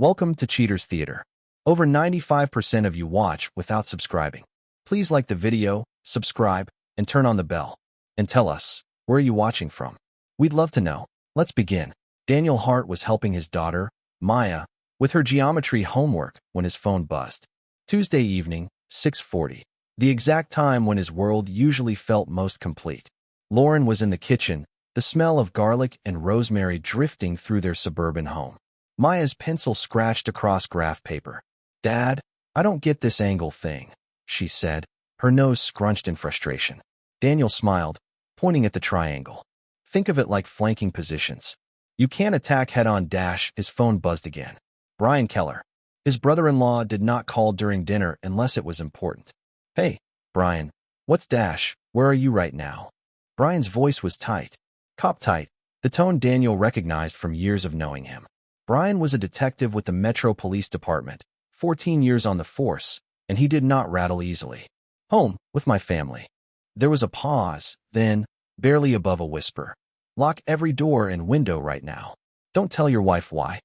Welcome to Cheaters Theater. Over 95% of you watch without subscribing. Please like the video, subscribe, and turn on the bell. And tell us, where are you watching from? We'd love to know. Let's begin. Daniel Hart was helping his daughter, Maya, with her geometry homework when his phone buzzed. Tuesday evening, 6:40. The exact time when his world usually felt most complete. Lauren was in the kitchen, the smell of garlic and rosemary drifting through their suburban home. Maya's pencil scratched across graph paper. "Dad, I don't get this angle thing," she said, her nose scrunched in frustration. Daniel smiled, pointing at the triangle. "Think of it like flanking positions. You can't attack head-on." His phone buzzed again. Brian Keller. His brother-in-law did not call during dinner unless it was important. "Hey, Brian, what's dash? Where are you right now?" Brian's voice was tight. Cop tight, the tone Daniel recognized from years of knowing him. Brian was a detective with the Metro Police Department, 14 years on the force, and he did not rattle easily. "Home, with my family." There was a pause, then, barely above a whisper. "Lock every door and window right now. Don't tell your wife why."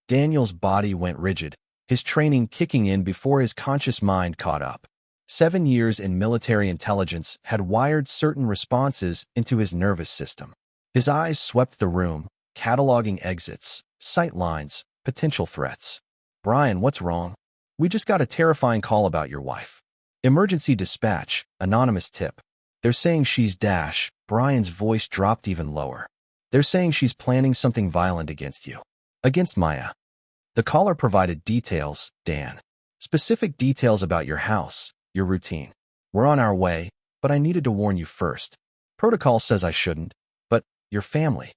Daniel's body went rigid, his training kicking in before his conscious mind caught up. 7 years in military intelligence had wired certain responses into his nervous system. His eyes swept the room, cataloging exits, sight lines, potential threats. "Brian, what's wrong?" "We just got a terrifying call about your wife. Emergency dispatch, anonymous tip. They're saying she's dash." Brian's voice dropped even lower. "They're saying she's planning something violent against you. Against Maya." The caller provided details, Dan. "Specific details about your house, your routine. We're on our way, but I needed to warn you first. Protocol says I shouldn't, but your family."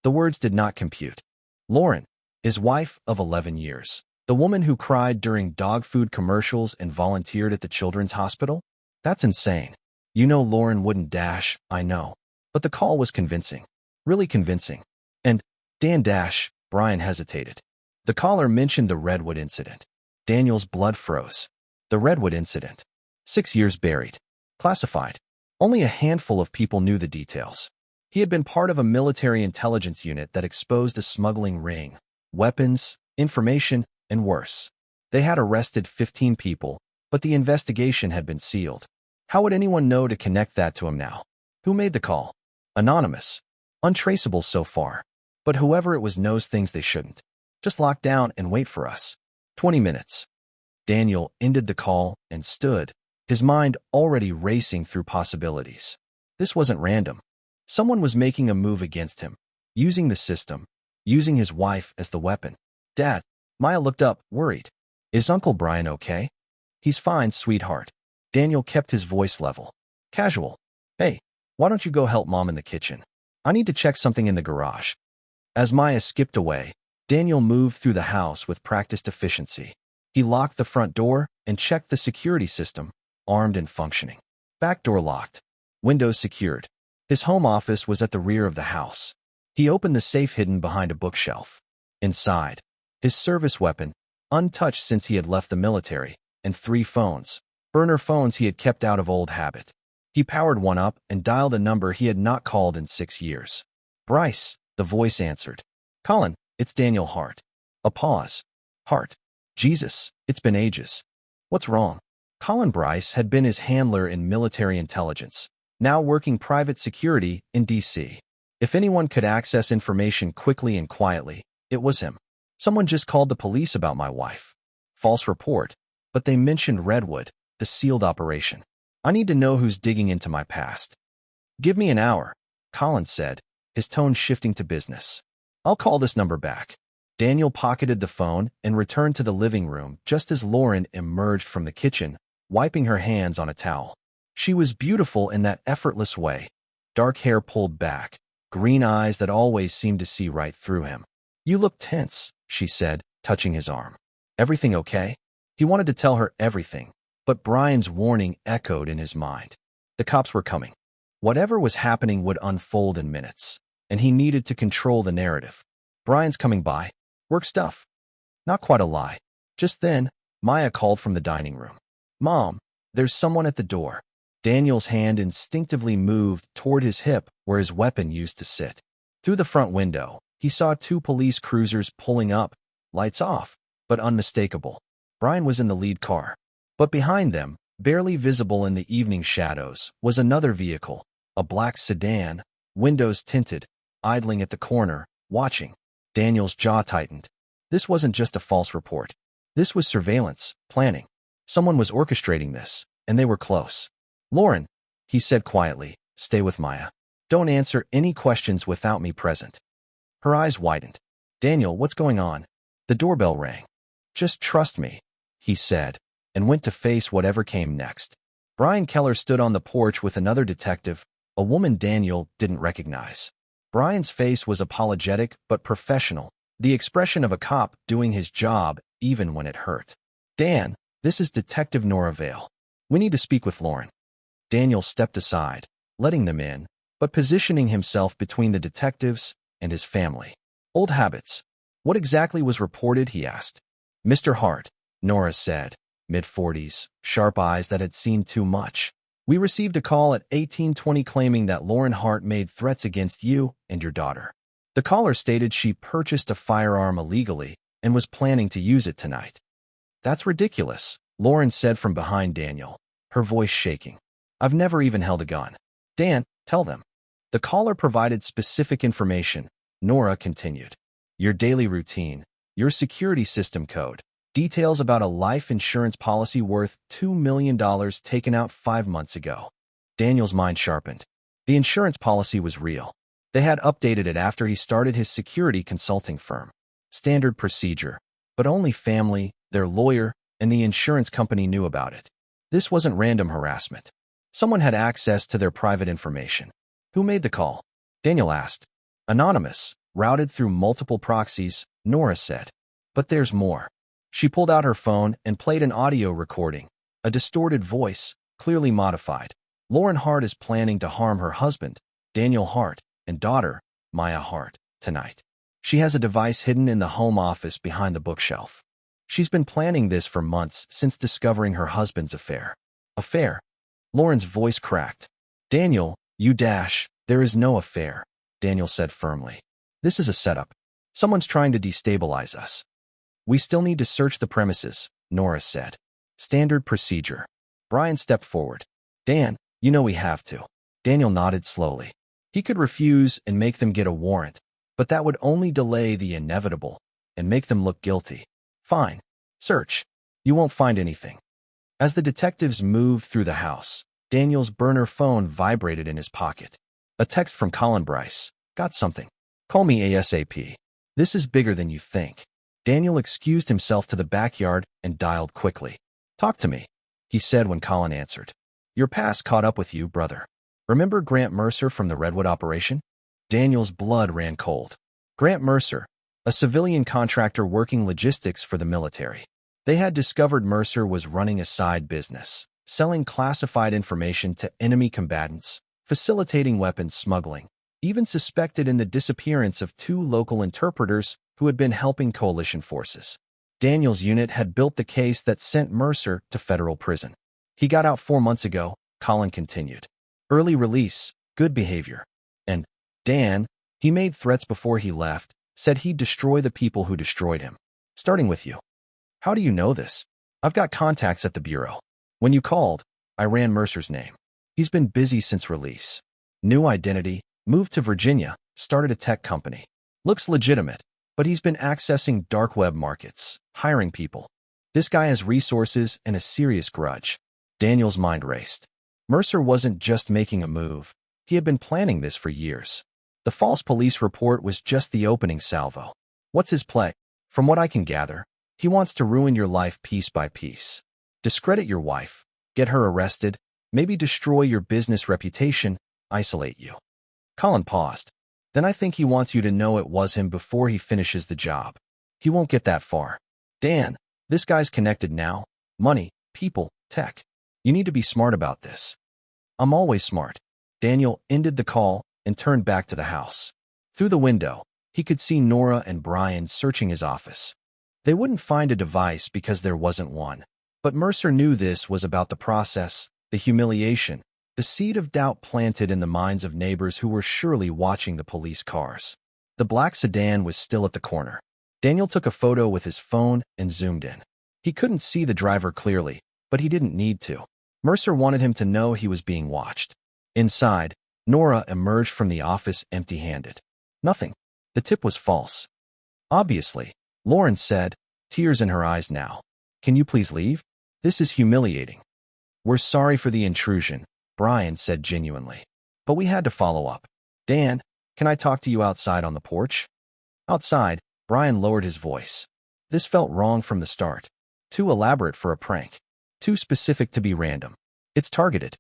The words did not compute. Lauren, his wife of 11 years. The woman who cried during dog food commercials and volunteered at the children's hospital? That's insane. You know Lauren wouldn't dash, I know. But the call was convincing. Really convincing. And, Dan dash, Brian hesitated. The caller mentioned the Redwood incident. Daniel's blood froze. The Redwood incident. 6 years buried. Classified. Only a handful of people knew the details. He had been part of a military intelligence unit that exposed a smuggling ring, weapons, information, and worse. They had arrested 15 people, but the investigation had been sealed. How would anyone know to connect that to him now? Who made the call? Anonymous. Untraceable so far. But whoever it was knows things they shouldn't. Just lock down and wait for us. 20 minutes. Daniel ended the call and stood, his mind already racing through possibilities. This wasn't random. Someone was making a move against him, using the system, using his wife as the weapon. "Dad," Maya looked up, worried. "Is Uncle Brian okay?" "He's fine, sweetheart." Daniel kept his voice level. Casual. "Hey, why don't you go help Mom in the kitchen? I need to check something in the garage." As Maya skipped away, Daniel moved through the house with practiced efficiency. He locked the front door and checked the security system, armed and functioning. Back door locked. Windows secured. His home office was at the rear of the house. He opened the safe hidden behind a bookshelf. Inside, his service weapon, untouched since he had left the military, and 3 phones, burner phones he had kept out of old habit. He powered one up and dialed a number he had not called in 6 years. "Bryce," the voice answered. "Colin, it's Daniel Hart." A pause. "Hart. Jesus, it's been ages. What's wrong?" Colin Bryce had been his handler in military intelligence, now working private security in D.C. If anyone could access information quickly and quietly, it was him. "Someone just called the police about my wife." False report, but they mentioned Redwood, the sealed operation. "I need to know who's digging into my past." "Give me an hour," Colin said, his tone shifting to business. "I'll call this number back." Daniel pocketed the phone and returned to the living room just as Lauren emerged from the kitchen, wiping her hands on a towel. She was beautiful in that effortless way. Dark hair pulled back, green eyes that always seemed to see right through him. "You look tense," she said, touching his arm. "Everything okay?" He wanted to tell her everything, but Brian's warning echoed in his mind. The cops were coming. Whatever was happening would unfold in minutes, and he needed to control the narrative. "Brian's coming by. Work stuff." Not quite a lie. Just then, Maya called from the dining room. "Mom, there's someone at the door." Daniel's hand instinctively moved toward his hip where his weapon used to sit. Through the front window, he saw 2 police cruisers pulling up, lights off, but unmistakable. Brian was in the lead car. But behind them, barely visible in the evening shadows, was another vehicle, a black sedan, windows tinted, idling at the corner, watching. Daniel's jaw tightened. This wasn't just a false report. This was surveillance, planning. Someone was orchestrating this, and they were close. "Lauren," he said quietly, "stay with Maya. Don't answer any questions without me present." Her eyes widened. "Daniel, what's going on?" The doorbell rang. "Just trust me," he said, and went to face whatever came next. Brian Keller stood on the porch with another detective, a woman Daniel didn't recognize. Brian's face was apologetic but professional, the expression of a cop doing his job even when it hurt. "Dan, this is Detective Nora Vale. We need to speak with Lauren." Daniel stepped aside, letting them in, but positioning himself between the detectives and his family. "Old habits. What exactly was reported?" he asked. "Mr. Hart," Nora said, mid-40s, sharp eyes that had seen too much. "We received a call at 1820 claiming that Lauren Hart made threats against you and your daughter. The caller stated she purchased a firearm illegally and was planning to use it tonight." "That's ridiculous," Lauren said from behind Daniel, her voice shaking. "I've never even held a gun." "Dan, tell them." The caller provided specific information. Nora continued. "Your daily routine, your security system code, details about a life insurance policy worth $2 million taken out 5 months ago." Daniel's mind sharpened. The insurance policy was real. They had updated it after he started his security consulting firm. Standard procedure, but only family, their lawyer, and the insurance company knew about it. This wasn't random harassment. Someone had access to their private information. "Who made the call?" Daniel asked. "Anonymous, routed through multiple proxies," Nora said. "But there's more." She pulled out her phone and played an audio recording, a distorted voice, clearly modified. "Lauren Hart is planning to harm her husband, Daniel Hart, and daughter, Maya Hart, tonight. She has a device hidden in the home office behind the bookshelf. She's been planning this for months since discovering her husband's affair." "Affair?" Lauren's voice cracked. "Daniel, there is no affair," Daniel said firmly. "This is a setup. Someone's trying to destabilize us." "We still need to search the premises," Nora said. "Standard procedure." Brian stepped forward. "Dan, you know we have to." Daniel nodded slowly. He could refuse and make them get a warrant, but that would only delay the inevitable and make them look guilty. "Fine. Search. You won't find anything." As the detectives moved through the house, Daniel's burner phone vibrated in his pocket. A text from Colin Bryce. "Got something. Call me ASAP. This is bigger than you think." Daniel excused himself to the backyard and dialed quickly. "Talk to me," he said when Colin answered. "Your past caught up with you, brother. Remember Grant Mercer from the Redwood operation?" Daniel's blood ran cold. Grant Mercer, a civilian contractor working logistics for the military. They had discovered Mercer was running a side business, selling classified information to enemy combatants, facilitating weapons smuggling, even suspected in the disappearance of 2 local interpreters who had been helping coalition forces. Daniel's unit had built the case that sent Mercer to federal prison. "He got out 4 months ago," Colin continued. "Early release, good behavior. And, Dan, he made threats before he left, said he'd destroy the people who destroyed him. Starting with you." "How do you know this?" "I've got contacts at the Bureau. When you called, I ran Mercer's name. He's been busy since release. New identity, moved to Virginia, started a tech company. Looks legitimate, but he's been accessing dark web markets, hiring people. This guy has resources and a serious grudge." Daniel's mind raced. Mercer wasn't just making a move. He had been planning this for years. The false police report was just the opening salvo. "What's his play?" "From what I can gather, he wants to ruin your life piece by piece. Discredit your wife, get her arrested, maybe destroy your business reputation, isolate you." Colin paused. "Then I think he wants you to know it was him before he finishes the job. He won't get that far. Dan, this guy's connected now. Money, people, tech. You need to be smart about this." "I'm always smart." Daniel ended the call and turned back to the house. Through the window, he could see Nora and Brian searching his office. They wouldn't find a device because there wasn't one. But Mercer knew this was about the process, the humiliation, the seed of doubt planted in the minds of neighbors who were surely watching the police cars. The black sedan was still at the corner. Daniel took a photo with his phone and zoomed in. He couldn't see the driver clearly, but he didn't need to. Mercer wanted him to know he was being watched. Inside, Nora emerged from the office empty-handed. Nothing. The tip was false. Obviously, Lauren said, tears in her eyes now. Can you please leave? This is humiliating. We're sorry for the intrusion, Brian said genuinely. But we had to follow up. Dan, can I talk to you outside on the porch? Outside, Brian lowered his voice. This felt wrong from the start. Too elaborate for a prank. Too specific to be random. It's targeted.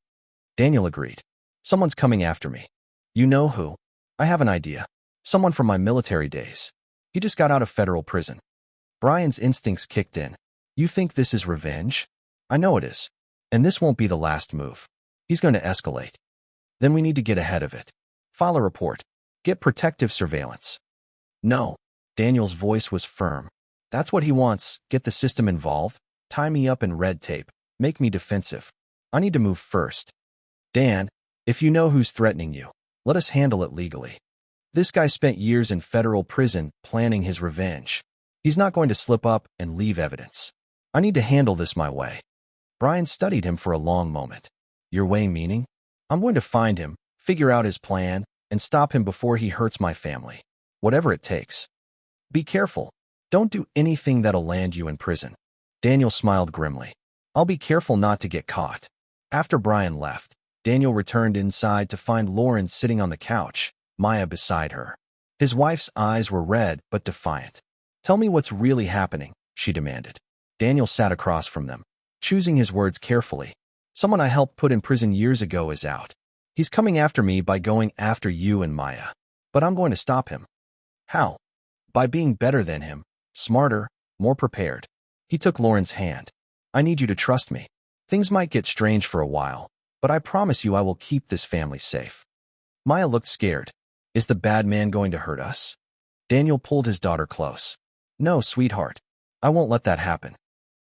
Daniel agreed. Someone's coming after me. You know who? I have an idea. Someone from my military days. He just got out of federal prison. Brian's instincts kicked in. You think this is revenge? I know it is. And this won't be the last move. He's going to escalate. Then we need to get ahead of it. File a report. Get protective surveillance. No. Daniel's voice was firm. That's what he wants. Get the system involved. Tie me up in red tape. Make me defensive. I need to move first. Dan, if you know who's threatening you, let us handle it legally. This guy spent years in federal prison planning his revenge. He's not going to slip up and leave evidence. I need to handle this my way. Brian studied him for a long moment. Your way meaning? I'm going to find him, figure out his plan, and stop him before he hurts my family. Whatever it takes. Be careful. Don't do anything that'll land you in prison. Daniel smiled grimly. I'll be careful not to get caught. After Brian left, Daniel returned inside to find Lauren sitting on the couch, Maya beside her. His wife's eyes were red but defiant. Tell me what's really happening, she demanded. Daniel sat across from them, choosing his words carefully. Someone I helped put in prison years ago is out. He's coming after me by going after you and Maya. But I'm going to stop him. How? By being better than him, smarter, more prepared. He took Lauren's hand. I need you to trust me. Things might get strange for a while, but I promise you I will keep this family safe. Maya looked scared. Is the bad man going to hurt us? Daniel pulled his daughter close. No, sweetheart. I won't let that happen.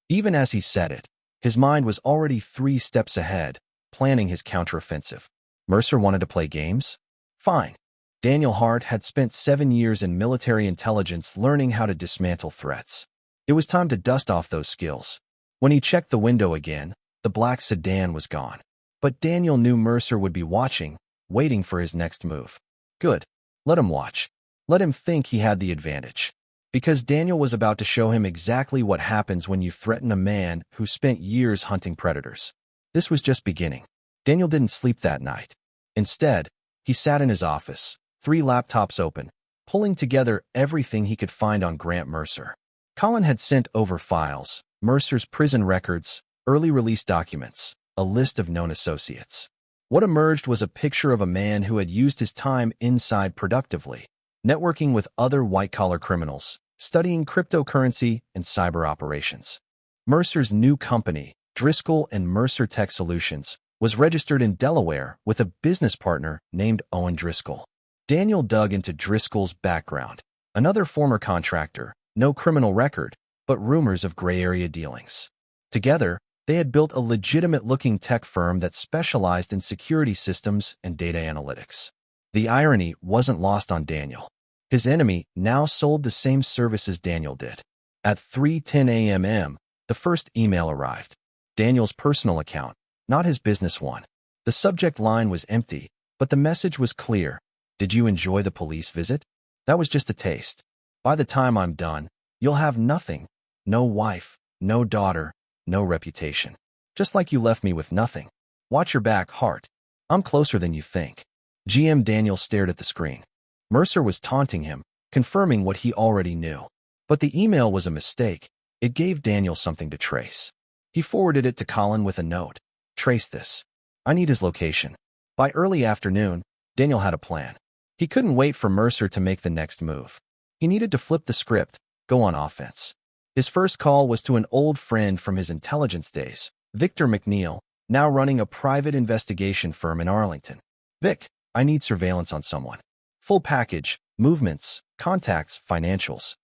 Even as he said it, his mind was already 3 steps ahead, planning his counteroffensive. Mercer wanted to play games? Fine. Daniel Hart had spent 7 years in military intelligence learning how to dismantle threats. It was time to dust off those skills. When he checked the window again, the black sedan was gone. But Daniel knew Mercer would be watching, waiting for his next move. Good. Let him watch. Let him think he had the advantage. Because Daniel was about to show him exactly what happens when you threaten a man who spent years hunting predators. This was just beginning. Daniel didn't sleep that night. Instead, he sat in his office, 3 laptops open, pulling together everything he could find on Grant Mercer. Colin had sent over files, Mercer's prison records, early release documents, a list of known associates. What emerged was a picture of a man who had used his time inside productively, networking with other white-collar criminals, studying cryptocurrency and cyber operations. Mercer's new company, Driscoll and Mercer Tech Solutions, was registered in Delaware with a business partner named Owen Driscoll. Daniel dug into Driscoll's background. Another former contractor, no criminal record, but rumors of gray area dealings. Together, they had built a legitimate-looking tech firm that specialized in security systems and data analytics. The irony wasn't lost on Daniel. His enemy now sold the same services Daniel did. At 3:10 a.m., the first email arrived. Daniel's personal account, not his business one. The subject line was empty, but the message was clear. Did you enjoy the police visit? That was just a taste. By the time I'm done, you'll have nothing. No wife, no daughter, no reputation. Just like you left me with nothing. Watch your back, Hart. I'm closer than you think. GM Daniel stared at the screen. Mercer was taunting him, confirming what he already knew. But the email was a mistake. It gave Daniel something to trace. He forwarded it to Colin with a note. Trace this. I need his location. By early afternoon, Daniel had a plan. He couldn't wait for Mercer to make the next move. He needed to flip the script, go on offense. His first call was to an old friend from his intelligence days, Victor McNeil, now running a private investigation firm in Arlington. Vic, I need surveillance on someone. Full package, movements, contacts, financials.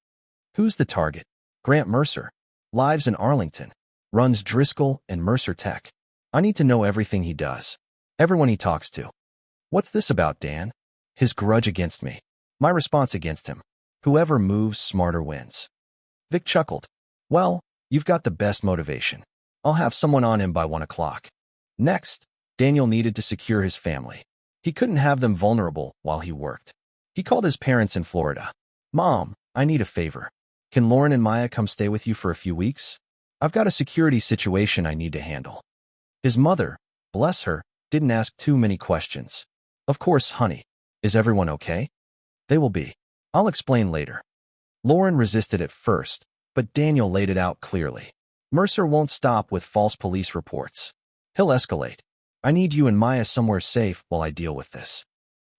Who's the target? Grant Mercer. Lives in Arlington. Runs Driscoll and Mercer Tech. I need to know everything he does. Everyone he talks to. What's this about, Dan? His grudge against me. My response against him. Whoever moves smarter wins. Vic chuckled. Well, you've got the best motivation. I'll have someone on him by 1 o'clock. Next, Daniel needed to secure his family. He couldn't have them vulnerable while he worked. He called his parents in Florida. Mom, I need a favor. Can Lauren and Maya come stay with you for a few weeks? I've got a security situation I need to handle. His mother, bless her, didn't ask too many questions. Of course, honey. Is everyone okay? They will be. I'll explain later. Lauren resisted at first, but Daniel laid it out clearly. Mercer won't stop with false police reports. He'll escalate. I need you and Maya somewhere safe while I deal with this.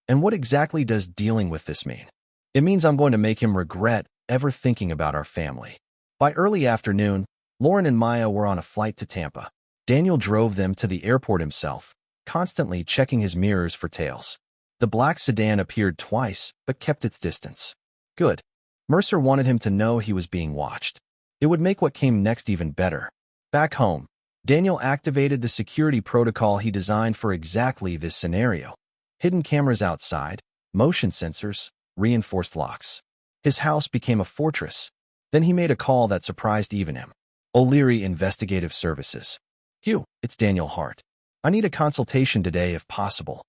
And what exactly does dealing with this mean? It means I'm going to make him regret ever thinking about our family. By early afternoon, Lauren and Maya were on a flight to Tampa. Daniel drove them to the airport himself, constantly checking his mirrors for tails. The black sedan appeared twice, but kept its distance. Good. Mercer wanted him to know he was being watched. It would make what came next even better. Back home, Daniel activated the security protocol he designed for exactly this scenario. Hidden cameras outside, motion sensors, reinforced locks. His house became a fortress. Then he made a call that surprised even him. O'Leary Investigative Services. Hugh, it's Daniel Hart. I need a consultation today if possible.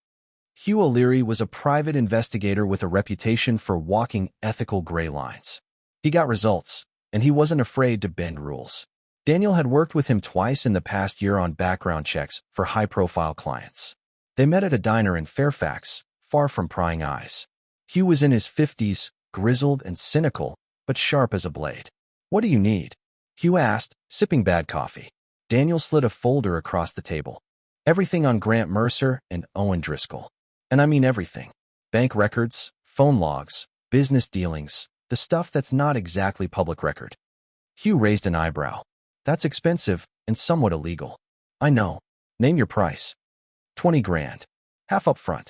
Hugh O'Leary was a private investigator with a reputation for walking ethical gray lines. He got results, and he wasn't afraid to bend rules. Daniel had worked with him twice in the past year on background checks for high-profile clients. They met at a diner in Fairfax, far from prying eyes. Hugh was in his 50s, grizzled and cynical, but sharp as a blade. What do you need? Hugh asked, sipping bad coffee. Daniel slid a folder across the table. Everything on Grant Mercer and Owen Driscoll. And I mean everything. Bank records, phone logs, business dealings, the stuff that's not exactly public record. Hugh raised an eyebrow. That's expensive and somewhat illegal. I know. Name your price. 20 grand. Half up front.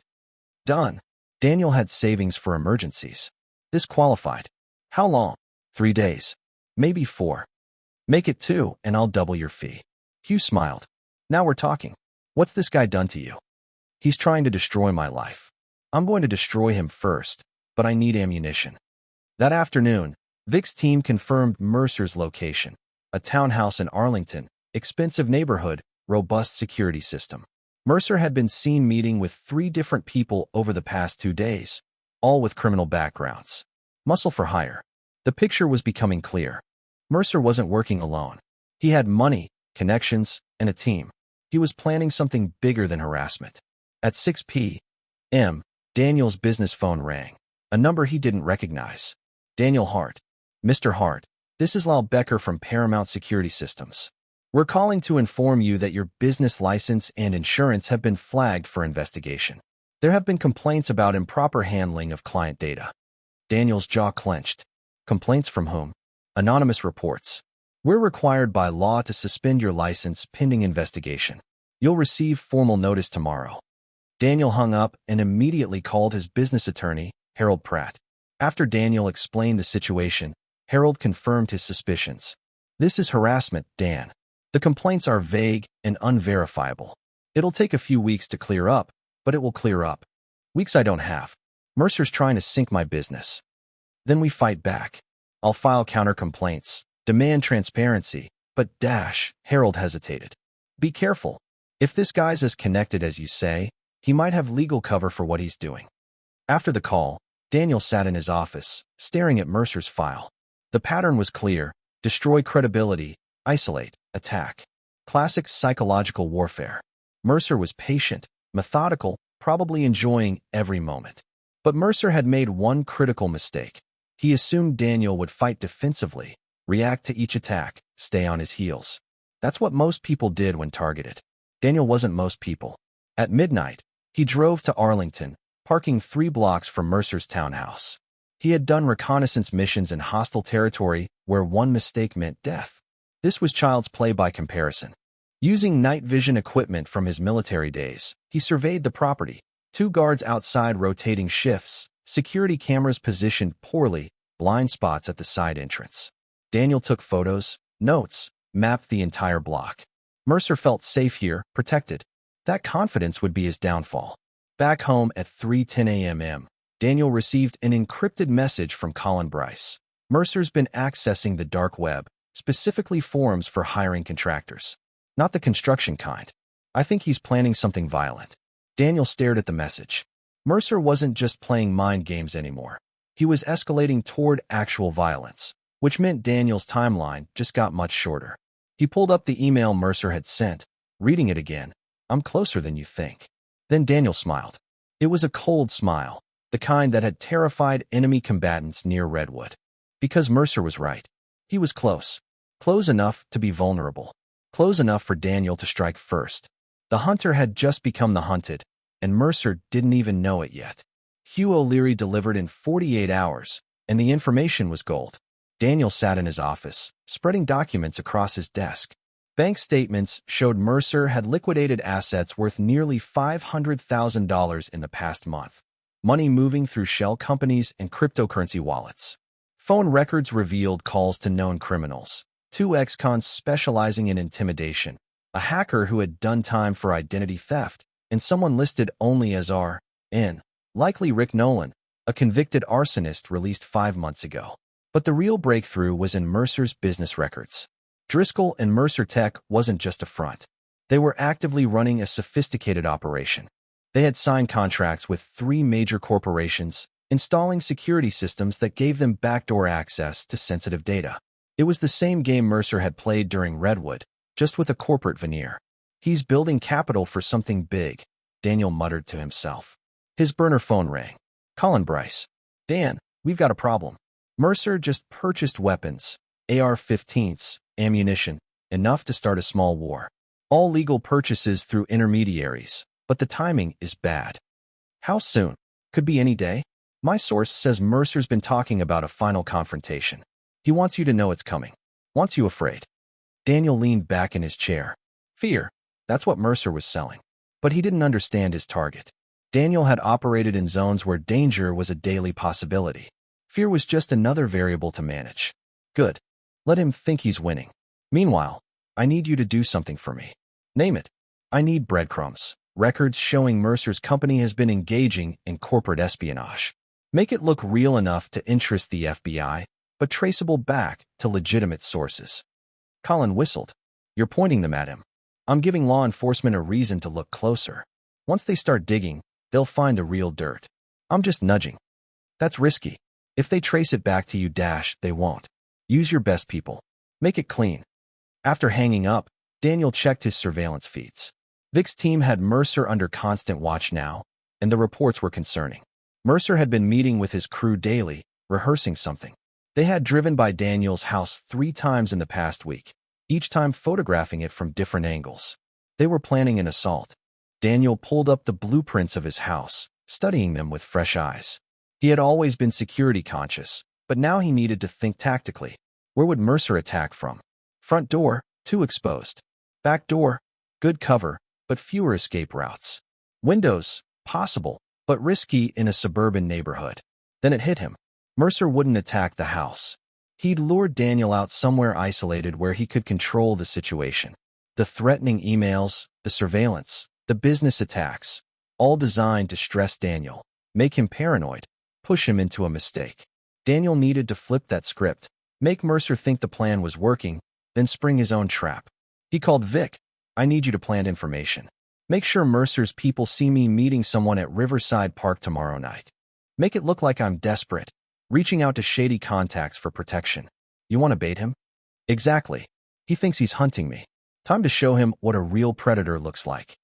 Done. Daniel had savings for emergencies. This qualified. How long? 3 days. Maybe 4. Make it 2 and I'll double your fee. Hugh smiled. Now we're talking. What's this guy done to you? He's trying to destroy my life. I'm going to destroy him first, but I need ammunition. That afternoon, Vic's team confirmed Mercer's location. A townhouse in Arlington, expensive neighborhood, robust security system. Mercer had been seen meeting with 3 different people over the past 2 days, all with criminal backgrounds. Muscle for hire. The picture was becoming clear. Mercer wasn't working alone. He had money, connections, and a team. He was planning something bigger than harassment. At 6 p.m., Daniel's business phone rang, a number he didn't recognize. Daniel Hart. Mr. Hart, this is Lyle Becker from Paramount Security Systems. We're calling to inform you that your business license and insurance have been flagged for investigation. There have been complaints about improper handling of client data. Daniel's jaw clenched. Complaints from whom? Anonymous reports. We're required by law to suspend your license pending investigation. You'll receive formal notice tomorrow. Daniel hung up and immediately called his business attorney, Harold Pratt. After Daniel explained the situation, Harold confirmed his suspicions. This is harassment, Dan. The complaints are vague and unverifiable. It'll take a few weeks to clear up, but it will clear up. Weeks I don't have. Mercer's trying to sink my business. Then we fight back. I'll file counter-complaints, demand transparency, but Harold hesitated. Be careful. If this guy's as connected as you say, he might have legal cover for what he's doing. After the call, Daniel sat in his office, staring at Mercer's file. The pattern was clear: destroy credibility, isolate, attack. Classic psychological warfare. Mercer was patient, methodical, probably enjoying every moment. But Mercer had made one critical mistake. He assumed Daniel would fight defensively, react to each attack, stay on his heels. That's what most people did when targeted. Daniel wasn't most people. At midnight, he drove to Arlington, parking 3 blocks from Mercer's townhouse. He had done reconnaissance missions in hostile territory where one mistake meant death. This was child's play by comparison. Using night vision equipment from his military days, he surveyed the property. 2 guards outside rotating shifts, security cameras positioned poorly, blind spots at the side entrance. Daniel took photos, notes, mapped the entire block. Mercer felt safe here, protected. That confidence would be his downfall. Back home at 3:10 a.m., Daniel received an encrypted message from Colin Bryce. Mercer's been accessing the dark web, specifically forums for hiring contractors. Not the construction kind. I think he's planning something violent. Daniel stared at the message. Mercer wasn't just playing mind games anymore. He was escalating toward actual violence, which meant Daniel's timeline just got much shorter. He pulled up the email Mercer had sent, reading it again. I'm closer than you think. Then Daniel smiled. It was a cold smile, the kind that had terrified enemy combatants near Redwood. Because Mercer was right. He was close. Close enough to be vulnerable. Close enough for Daniel to strike first. The hunter had just become the hunted, and Mercer didn't even know it yet. Hugh O'Leary delivered in 48 hours, and the information was gold. Daniel sat in his office, spreading documents across his desk. Bank statements showed Mercer had liquidated assets worth nearly $500,000 in the past month. Money moving through shell companies and cryptocurrency wallets. Phone records revealed calls to known criminals. 2 ex-cons specializing in intimidation. A hacker who had done time for identity theft, and someone listed only as R.N. Likely Rick Nolan, a convicted arsonist released 5 months ago. But the real breakthrough was in Mercer's business records. Driscoll and Mercer Tech wasn't just a front. They were actively running a sophisticated operation. They had signed contracts with 3 major corporations, installing security systems that gave them backdoor access to sensitive data. It was the same game Mercer had played during Redwood, just with a corporate veneer. He's building capital for something big, Daniel muttered to himself. His burner phone rang. Colin Bryce. Dan, we've got a problem. Mercer just purchased weapons, AR-15s, ammunition, enough to start a small war. All legal purchases through intermediaries, but the timing is bad. How soon? Could be any day. My source says Mercer's been talking about a final confrontation. He wants you to know it's coming. Wants you afraid. Daniel leaned back in his chair. Fear. That's what Mercer was selling. But he didn't understand his target. Daniel had operated in zones where danger was a daily possibility. Fear was just another variable to manage. Good. Let him think he's winning. Meanwhile, I need you to do something for me. Name it. I need breadcrumbs. Records showing Mercer's company has been engaging in corporate espionage. Make it look real enough to interest the FBI, but traceable back to legitimate sources. Colin whistled. You're pointing them at him. I'm giving law enforcement a reason to look closer. Once they start digging, they'll find the real dirt. I'm just nudging. That's risky. If they trace it back to you, they won't. Use your best people. Make it clean. After hanging up, Daniel checked his surveillance feeds. Vic's team had Mercer under constant watch now, and the reports were concerning. Mercer had been meeting with his crew daily, rehearsing something. They had driven by Daniel's house 3 times in the past week, each time photographing it from different angles. They were planning an assault. Daniel pulled up the blueprints of his house, studying them with fresh eyes. He had always been security conscious, but now he needed to think tactically. Where would Mercer attack from? Front door, too exposed. Back door, good cover, but fewer escape routes. Windows, possible, but risky in a suburban neighborhood. Then it hit him. Mercer wouldn't attack the house. He'd lured Daniel out somewhere isolated where he could control the situation. The threatening emails, the surveillance, the business attacks, all designed to stress Daniel, make him paranoid, push him into a mistake. Daniel needed to flip that script, make Mercer think the plan was working, then spring his own trap. He called Vic. I need you to plant information. Make sure Mercer's people see me meeting someone at Riverside Park tomorrow night. Make it look like I'm desperate, reaching out to shady contacts for protection. You want to bait him? Exactly. He thinks he's hunting me. Time to show him what a real predator looks like.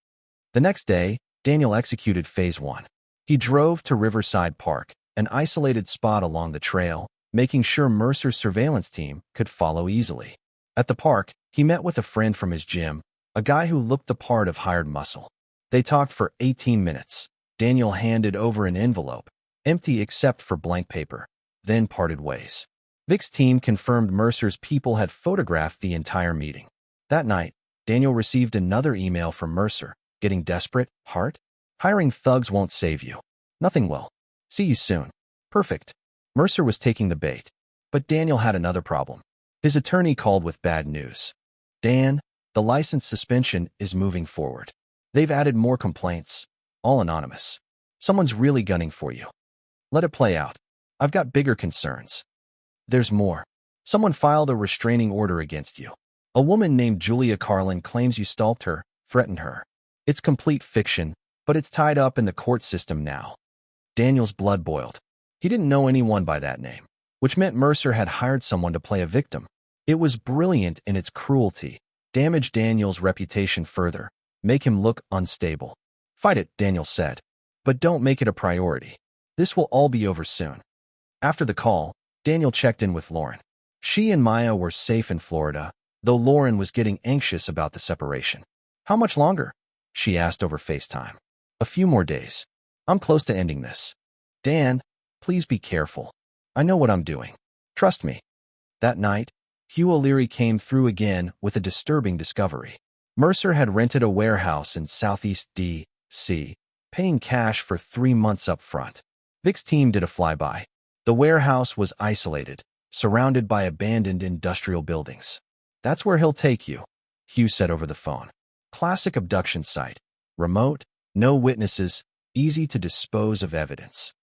The next day, Daniel executed Phase 1. He drove to Riverside Park, an isolated spot along the trail, making sure Mercer's surveillance team could follow easily. At the park, he met with a friend from his gym, a guy who looked the part of hired muscle. They talked for 18 minutes. Daniel handed over an envelope, empty except for blank paper, then parted ways. Vic's team confirmed Mercer's people had photographed the entire meeting. That night, Daniel received another email from Mercer. Getting desperate, Hart? Hiring thugs won't save you. Nothing will. See you soon. Perfect. Mercer was taking the bait. But Daniel had another problem. His attorney called with bad news. Dan, the license suspension is moving forward. They've added more complaints, all anonymous. Someone's really gunning for you. Let it play out. I've got bigger concerns. There's more. Someone filed a restraining order against you. A woman named Julia Carlin claims you stalked her, threatened her. It's complete fiction, but it's tied up in the court system now. Daniel's blood boiled. He didn't know anyone by that name, which meant Mercer had hired someone to play a victim. It was brilliant in its cruelty. Damage Daniel's reputation further. Make him look unstable. Fight it, Daniel said. But don't make it a priority. This will all be over soon. After the call, Daniel checked in with Lauren. She and Maya were safe in Florida, though Lauren was getting anxious about the separation. How much longer? She asked over FaceTime. A few more days. I'm close to ending this. Dan, please be careful. I know what I'm doing. Trust me. That night, Hugh O'Leary came through again with a disturbing discovery. Mercer had rented a warehouse in Southeast D.C., paying cash for 3 months up front. Vic's team did a flyby. The warehouse was isolated, surrounded by abandoned industrial buildings. That's where he'll take you, Hugh said over the phone. Classic abduction site. Remote, no witnesses, easy to dispose of evidence.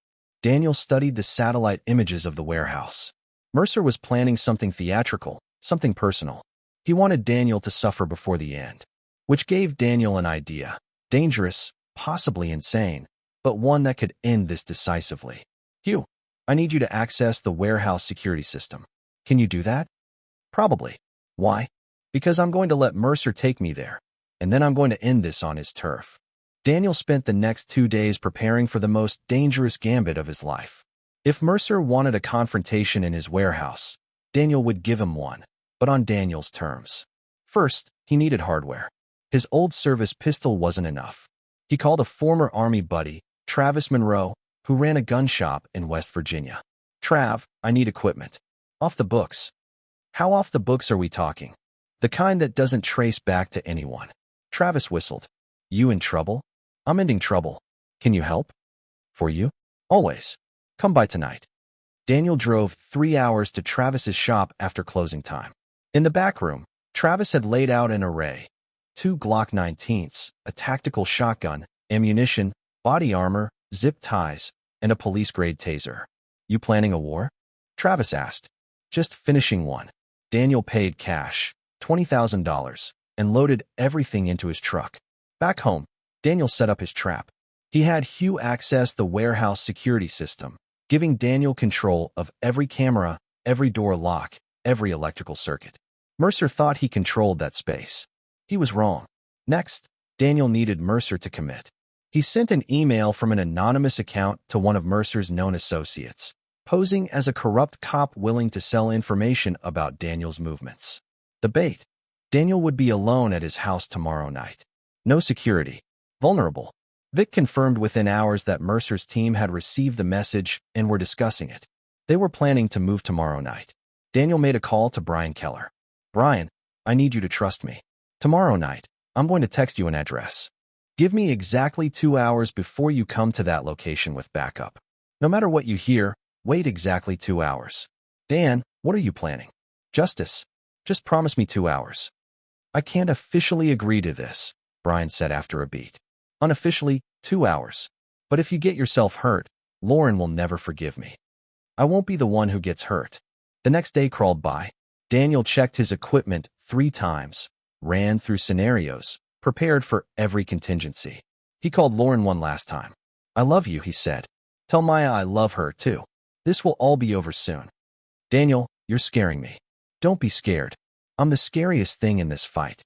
Daniel studied the satellite images of the warehouse. Mercer was planning something theatrical, something personal. He wanted Daniel to suffer before the end, which gave Daniel an idea. Dangerous, possibly insane, but one that could end this decisively. Hugh, I need you to access the warehouse security system. Can you do that? Probably. Why? Because I'm going to let Mercer take me there, and then I'm going to end this on his turf. Daniel spent the next 2 days preparing for the most dangerous gambit of his life. If Mercer wanted a confrontation in his warehouse, Daniel would give him one, but on Daniel's terms. First, he needed hardware. His old service pistol wasn't enough. He called a former Army buddy, Travis Monroe, who ran a gun shop in West Virginia. Trav, I need equipment. Off the books. How off the books are we talking? The kind that doesn't trace back to anyone. Travis whistled. You in trouble? I'm ending trouble. Can you help? For you? Always. Come by tonight. Daniel drove 3 hours to Travis's shop after closing time. In the back room, Travis had laid out an array. 2 Glock 19s, a tactical shotgun, ammunition, body armor, zip ties, and a police-grade taser. You planning a war? Travis asked. Just finishing one. Daniel paid cash, $20,000, and loaded everything into his truck. Back home, Daniel set up his trap. He had Hugh access the warehouse security system, giving Daniel control of every camera, every door lock, every electrical circuit. Mercer thought he controlled that space. He was wrong. Next, Daniel needed Mercer to commit. He sent an email from an anonymous account to one of Mercer's known associates, posing as a corrupt cop willing to sell information about Daniel's movements. The bait. Daniel would be alone at his house tomorrow night. No security. Vulnerable. Vic confirmed within hours that Mercer's team had received the message and were discussing it. They were planning to move tomorrow night. Daniel made a call to Brian Keller. Brian, I need you to trust me. Tomorrow night, I'm going to text you an address. Give me exactly 2 hours before you come to that location with backup. No matter what you hear, wait exactly 2 hours. Dan, what are you planning? Justice. Just promise me 2 hours. I can't officially agree to this, Brian said after a beat. Unofficially, 2 hours. But if you get yourself hurt, Lauren will never forgive me. I won't be the one who gets hurt. The next day crawled by. Daniel checked his equipment 3 times, ran through scenarios, prepared for every contingency. He called Lauren one last time. I love you, he said. Tell Maya I love her, too. This will all be over soon. Daniel, you're scaring me. Don't be scared. I'm the scariest thing in this fight.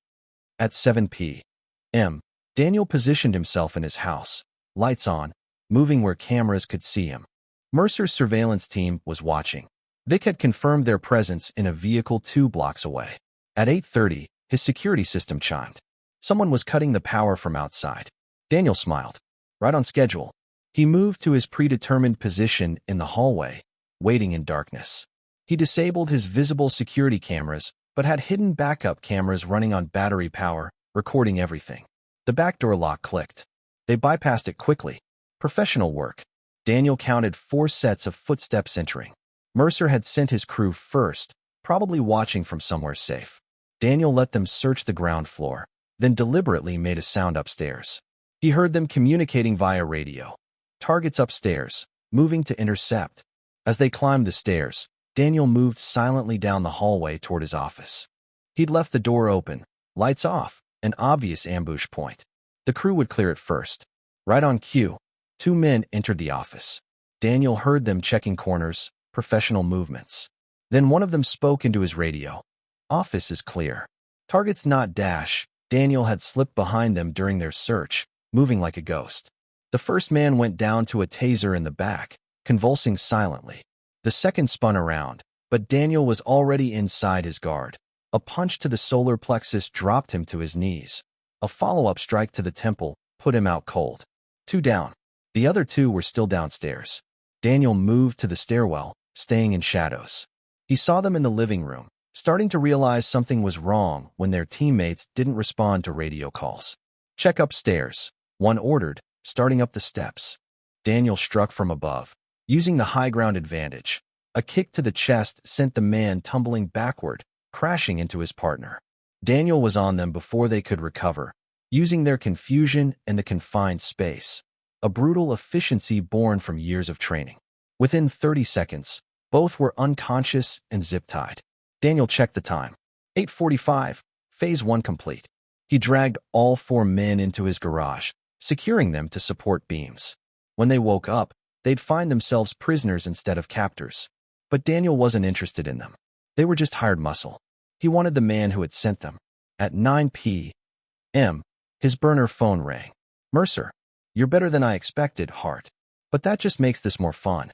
At 7 p.m., Daniel positioned himself in his house, lights on, moving where cameras could see him. Mercer's surveillance team was watching. Vic had confirmed their presence in a vehicle 2 blocks away. At 8:30, his security system chimed. Someone was cutting the power from outside. Daniel smiled. Right on schedule. He moved to his predetermined position in the hallway, waiting in darkness. He disabled his visible security cameras, but had hidden backup cameras running on battery power, recording everything. The back door lock clicked. They bypassed it quickly. Professional work. Daniel counted 4 sets of footsteps entering. Mercer had sent his crew first, probably watching from somewhere safe. Daniel let them search the ground floor, then deliberately made a sound upstairs. He heard them communicating via radio. Targets upstairs. moving to intercept. As they climbed the stairs, Daniel moved silently down the hallway toward his office. He'd left the door open, lights off, an obvious ambush point. The crew would clear it first. Right on cue, two men entered the office. Daniel heard them checking corners, professional movements. Then one of them spoke into his radio. "Office is clear. Targets not dash." Daniel had slipped behind them during their search, moving like a ghost. The first man went down to a taser in the back, convulsing silently. The second spun around, but Daniel was already inside his guard. A punch to the solar plexus dropped him to his knees. A follow-up strike to the temple put him out cold. Two down. The other two were still downstairs. Daniel moved to the stairwell, staying in shadows. He saw them in the living room, starting to realize something was wrong when their teammates didn't respond to radio calls. "Check upstairs," one ordered, starting up the steps. Daniel struck from above, using the high ground advantage. A kick to the chest sent the man tumbling backward, crashing into his partner. Daniel was on them before they could recover, using their confusion and the confined space. A brutal efficiency born from years of training. Within 30 seconds, both were unconscious and zip-tied. Daniel checked the time. 8:45, Phase 1 complete. He dragged all four men into his garage, securing them to support beams. When they woke up, they'd find themselves prisoners instead of captors. But Daniel wasn't interested in them. They were just hired muscle. He wanted the man who had sent them. At 9 p.m., his burner phone rang. "Mercer, you're better than I expected, Hart. But that just makes this more fun."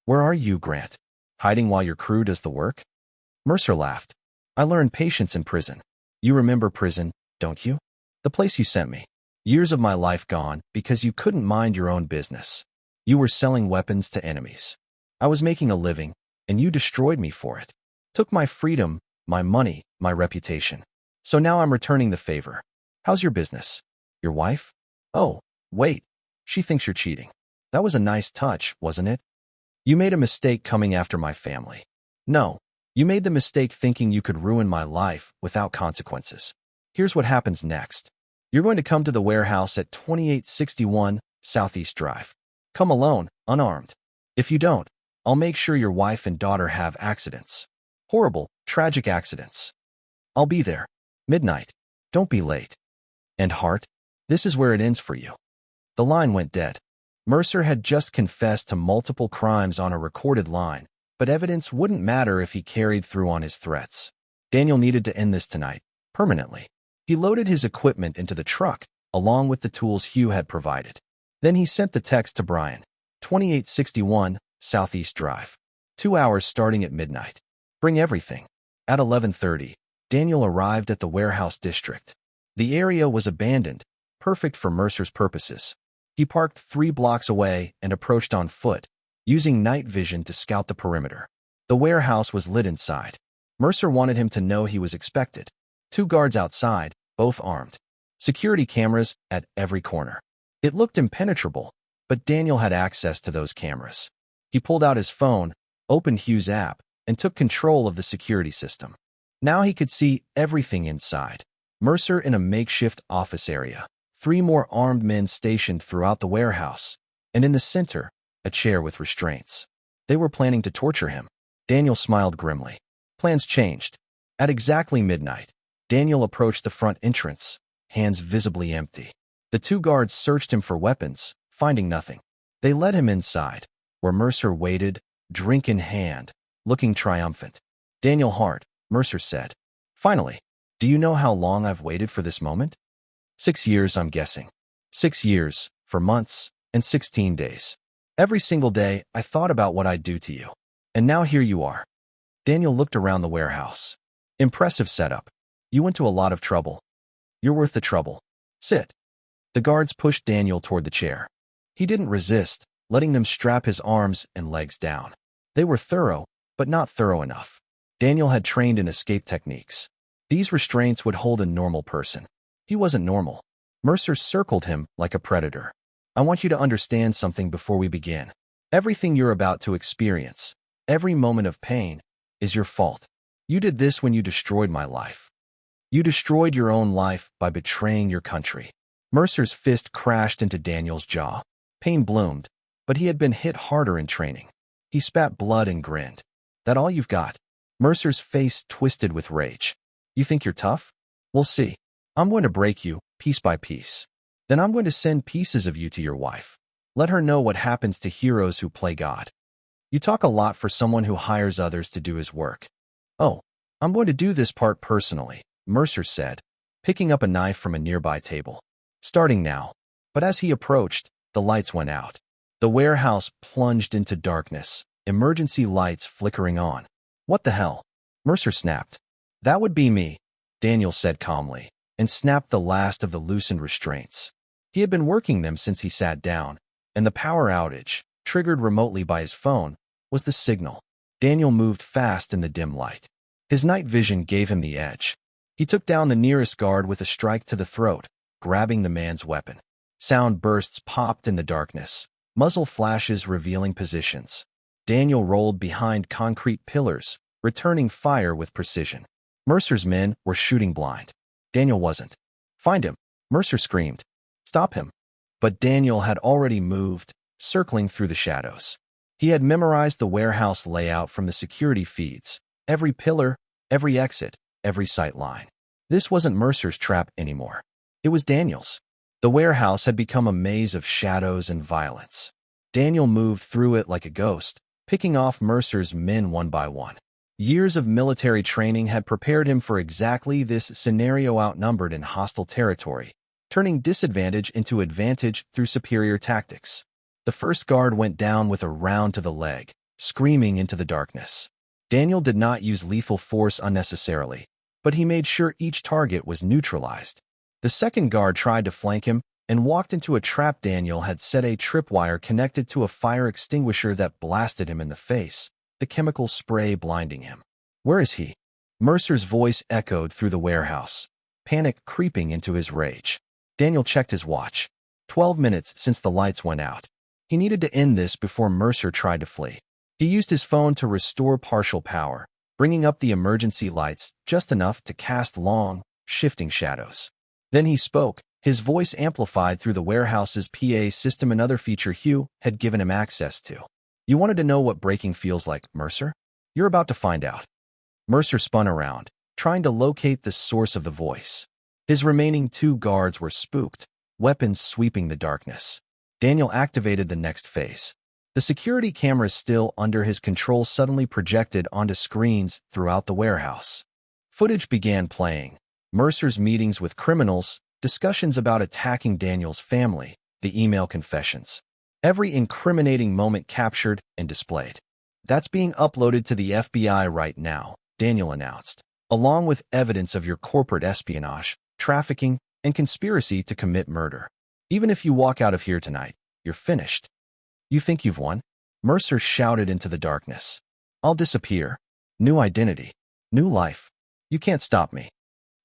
"Where are you, Grant? Hiding while your crew does the work?" Mercer laughed. "I learned patience in prison. You remember prison, don't you? The place you sent me. Years of my life gone because you couldn't mind your own business. You were selling weapons to enemies. I was making a living, and you destroyed me for it. Took my freedom, my money, my reputation. So now I'm returning the favor. How's your business? Your wife? Oh, wait. She thinks you're cheating. That was a nice touch, wasn't it? You made a mistake coming after my family. No, you made the mistake thinking you could ruin my life without consequences. Here's what happens next. You're going to come to the warehouse at 2861 Southeast Drive. Come alone, unarmed. If you don't, I'll make sure your wife and daughter have accidents. Horrible, tragic accidents. I'll be there. Midnight. Don't be late." And Hart, this is where it ends for you. The line went dead. Mercer had just confessed to multiple crimes on a recorded line, but evidence wouldn't matter if he carried through on his threats. Daniel needed to end this tonight, permanently. He loaded his equipment into the truck, along with the tools Hugh had provided. Then he sent the text to Brian. 2861 Southeast Drive. 2 hours starting at midnight. Bring everything. At 11:30, Daniel arrived at the warehouse district. The area was abandoned, perfect for Mercer's purposes. He parked 3 blocks away and approached on foot, using night vision to scout the perimeter. The warehouse was lit inside. Mercer wanted him to know he was expected. 2 guards outside, both armed. Security cameras at every corner. It looked impenetrable, but Daniel had access to those cameras. He pulled out his phone, opened Hugh's app, and took control of the security system. Now he could see everything inside. Mercer in a makeshift office area. 3 more armed men stationed throughout the warehouse. And in the center, a chair with restraints. They were planning to torture him. Daniel smiled grimly. Plans changed. At exactly midnight, Daniel approached the front entrance, hands visibly empty. The 2 guards searched him for weapons, finding nothing. They led him inside, where Mercer waited, drink in hand, looking triumphant. "Daniel Hart," Mercer said. "Finally, do you know how long I've waited for this moment? 6 years, I'm guessing. 6 years, for months, and 16 days. Every single day, I thought about what I'd do to you. And now here you are." Daniel looked around the warehouse. "Impressive setup. You went to a lot of trouble. You're worth the trouble. Sit." The guards pushed Daniel toward the chair. He didn't resist, letting them strap his arms and legs down. They were thorough, but not thorough enough. Daniel had trained in escape techniques. These restraints would hold a normal person. He wasn't normal. Mercer circled him like a predator. "I want you to understand something before we begin. Everything you're about to experience, every moment of pain, is your fault. You did this when you destroyed my life. You destroyed your own life by betraying your country." Mercer's fist crashed into Daniel's jaw. Pain bloomed, but he had been hit harder in training. He spat blood and grinned. That all you've got? Mercer's face twisted with rage. You think you're tough? We'll see. I'm going to break you, piece by piece. Then I'm going to send pieces of you to your wife. Let her know what happens to heroes who play God. You talk a lot for someone who hires others to do his work. Oh, I'm going to do this part personally, Mercer said, picking up a knife from a nearby table. Starting now. But as he approached, the lights went out. The warehouse plunged into darkness, emergency lights flickering on. What the hell? Mercer snapped. That would be me, Daniel said calmly, and snapped the last of the loosened restraints. He had been working them since he sat down, and the power outage, triggered remotely by his phone, was the signal. Daniel moved fast in the dim light. His night vision gave him the edge. He took down the nearest guard with a strike to the throat, grabbing the man's weapon. Sound bursts popped in the darkness, muzzle flashes revealing positions. Daniel rolled behind concrete pillars, returning fire with precision. Mercer's men were shooting blind. Daniel wasn't. Find him, Mercer screamed. Stop him. But Daniel had already moved, circling through the shadows. He had memorized the warehouse layout from the security feeds, every pillar, every exit, every sight line. This wasn't Mercer's trap anymore. It was Daniel's. The warehouse had become a maze of shadows and violence. Daniel moved through it like a ghost, picking off Mercer's men one by one. Years of military training had prepared him for exactly this scenario, outnumbered in hostile territory, turning disadvantage into advantage through superior tactics. The first guard went down with a round to the leg, screaming into the darkness. Daniel did not use lethal force unnecessarily, but he made sure each target was neutralized. The second guard tried to flank him and walked into a trap. Daniel had set a tripwire connected to a fire extinguisher that blasted him in the face, the chemical spray blinding him. Where is he? Mercer's voice echoed through the warehouse, panic creeping into his rage. Daniel checked his watch. 12 minutes since the lights went out. He needed to end this before Mercer tried to flee. He used his phone to restore partial power, bringing up the emergency lights just enough to cast long, shifting shadows. Then he spoke, his voice amplified through the warehouse's PA system, another feature Hugh had given him access to. You wanted to know what breaking feels like, Mercer? You're about to find out. Mercer spun around, trying to locate the source of the voice. His remaining two guards were spooked, weapons sweeping the darkness. Daniel activated the next phase. The security cameras still under his control suddenly projected onto screens throughout the warehouse. Footage began playing. Mercer's meetings with criminals, discussions about attacking Daniel's family, the email confessions. Every incriminating moment captured and displayed. That's being uploaded to the FBI right now, Daniel announced, along with evidence of your corporate espionage, trafficking, and conspiracy to commit murder. Even if you walk out of here tonight, you're finished. You think you've won? Mercer shouted into the darkness. I'll disappear. New identity. New life. You can't stop me.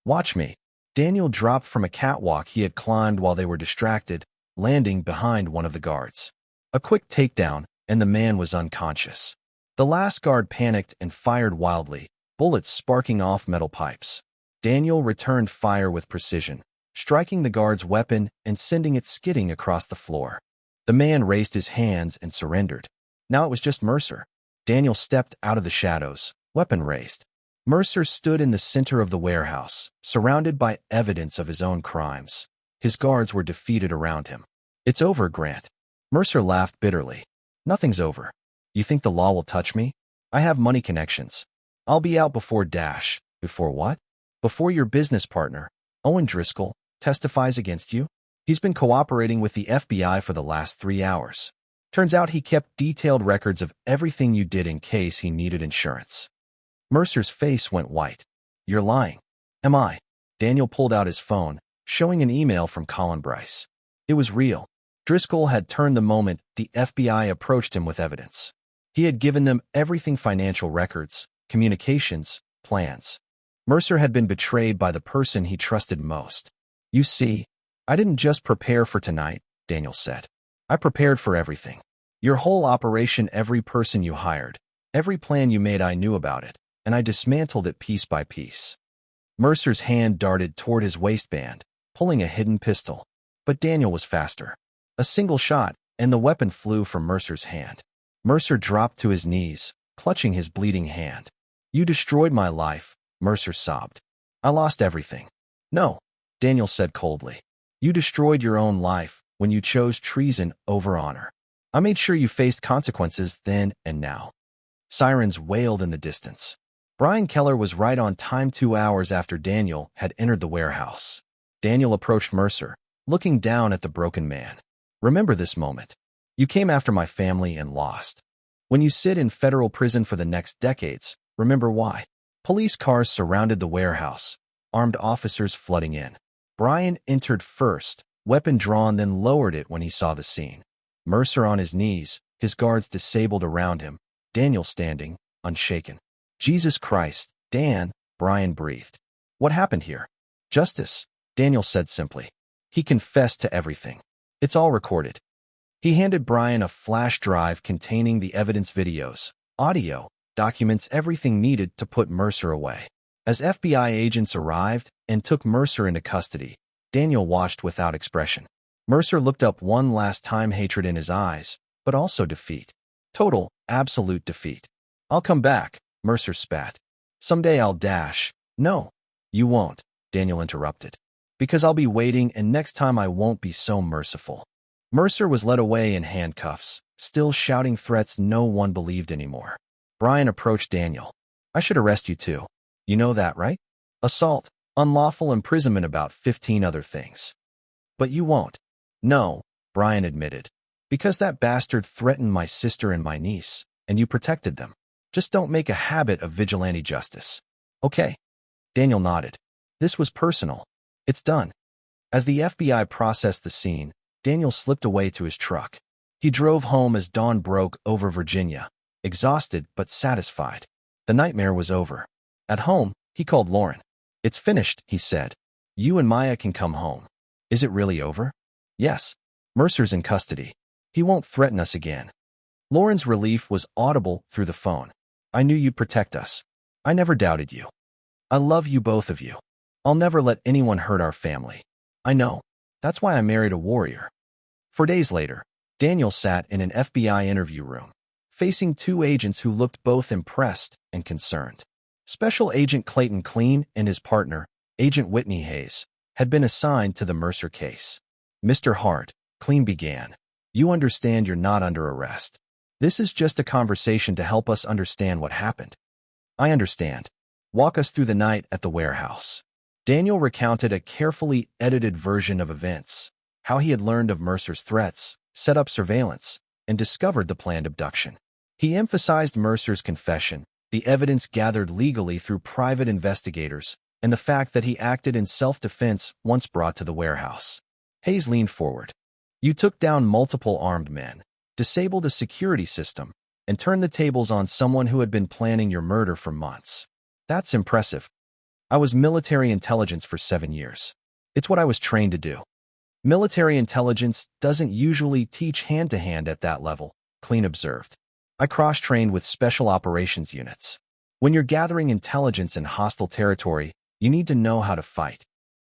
Watch me. Daniel dropped from a catwalk he had climbed while they were distracted, landing behind one of the guards. A quick takedown, and the man was unconscious. The last guard panicked and fired wildly, bullets sparking off metal pipes. Daniel returned fire with precision, striking the guard's weapon and sending it skidding across the floor. The man raised his hands and surrendered. Now it was just Mercer. Daniel stepped out of the shadows, weapon raised. Mercer stood in the center of the warehouse, surrounded by evidence of his own crimes. His guards were defeated around him. It's over, Grant. Mercer laughed bitterly. Nothing's over. You think the law will touch me? I have money connections. I'll be out before Dash. Before what? Before your business partner, Owen Driscoll, testifies against you. He's been cooperating with the FBI for the last 3 hours. Turns out he kept detailed records of everything you did in case he needed insurance. Mercer's face went white. You're lying. Am I? Daniel pulled out his phone, showing an email from Colin Bryce. It was real. Driscoll had turned the moment the FBI approached him with evidence. He had given them everything: financial records, communications, plans. Mercer had been betrayed by the person he trusted most. You see, I didn't just prepare for tonight, Daniel said. I prepared for everything. Your whole operation, every person you hired, every plan you made, I knew about it, and I dismantled it piece by piece. Mercer's hand darted toward his waistband, pulling a hidden pistol. But Daniel was faster. A single shot, and the weapon flew from Mercer's hand. Mercer dropped to his knees, clutching his bleeding hand. "You destroyed my life," Mercer sobbed. "I lost everything." "No," Daniel said coldly. "You destroyed your own life when you chose treason over honor. I made sure you faced consequences then and now." Sirens wailed in the distance. Brian Keller was right on time 2 hours after Daniel had entered the warehouse. Daniel approached Mercer, looking down at the broken man. "Remember this moment. You came after my family and lost. When you sit in federal prison for the next decades, remember why." Police cars surrounded the warehouse, armed officers flooding in. Brian entered first, weapon drawn, then lowered it when he saw the scene. Mercer on his knees, his guards disabled around him, Daniel standing, unshaken. "Jesus Christ, Dan," Brian breathed. "What happened here?" "Justice," Daniel said simply. "He confessed to everything. It's all recorded." He handed Brian a flash drive containing the evidence, videos, audio, documents, everything needed to put Mercer away. As FBI agents arrived and took Mercer into custody, Daniel watched without expression. Mercer looked up one last time, hatred in his eyes, but also defeat. Total, absolute defeat. "I'll come back," Mercer spat. "Someday I'll dash." "No, you won't," Daniel interrupted. "Because I'll be waiting, and next time I won't be so merciful." Mercer was led away in handcuffs, still shouting threats no one believed anymore. Brian approached Daniel. "I should arrest you too. You know that, right? Assault, unlawful imprisonment, about 15 other things." "But you won't." "No," Brian admitted. "Because that bastard threatened my sister and my niece, and you protected them. Just don't make a habit of vigilante justice." "Okay." Daniel nodded. "This was personal. It's done." As the FBI processed the scene, Daniel slipped away to his truck. He drove home as dawn broke over Virginia, exhausted but satisfied. The nightmare was over. At home, he called Lauren. "It's finished," he said. "You and Maya can come home." "Is it really over?" "Yes. Mercer's in custody. He won't threaten us again." Lauren's relief was audible through the phone. "I knew you'd protect us. I never doubted you. I love you, both of you. I'll never let anyone hurt our family. I know. That's why I married a warrior." 4 days later, Daniel sat in an FBI interview room, facing 2 agents who looked both impressed and concerned. Special Agent Clayton Clean and his partner, Agent Whitney Hayes, had been assigned to the Mercer case. "Mr. Hart," Clean began, "you understand you're not under arrest. This is just a conversation to help us understand what happened." "I understand. Walk us through the night at the warehouse." Daniel recounted a carefully edited version of events, how he had learned of Mercer's threats, set up surveillance, and discovered the planned abduction. He emphasized Mercer's confession, the evidence gathered legally through private investigators, and the fact that he acted in self-defense once brought to the warehouse. Hayes leaned forward. "You took down multiple armed men, disabled a security system, and turned the tables on someone who had been planning your murder for months. That's impressive." "I was military intelligence for 7 years. It's what I was trained to do." "Military intelligence doesn't usually teach hand-to-hand at that level," Clean observed. "I cross-trained with special operations units. When you're gathering intelligence in hostile territory, you need to know how to fight."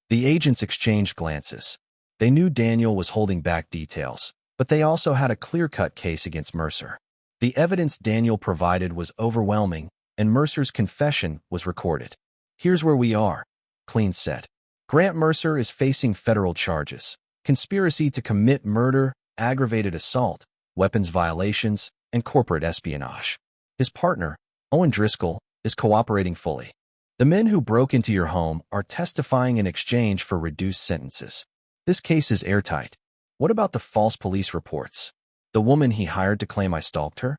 The agents exchanged glances. They knew Daniel was holding back details, but they also had a clear-cut case against Mercer. The evidence Daniel provided was overwhelming, and Mercer's confession was recorded. "Here's where we are," Clean said. "Grant Mercer is facing federal charges: conspiracy to commit murder, aggravated assault, weapons violations, and corporate espionage. His partner, Owen Driscoll, is cooperating fully. The men who broke into your home are testifying in exchange for reduced sentences. This case is airtight." "What about the false police reports? The woman he hired to claim I stalked her?"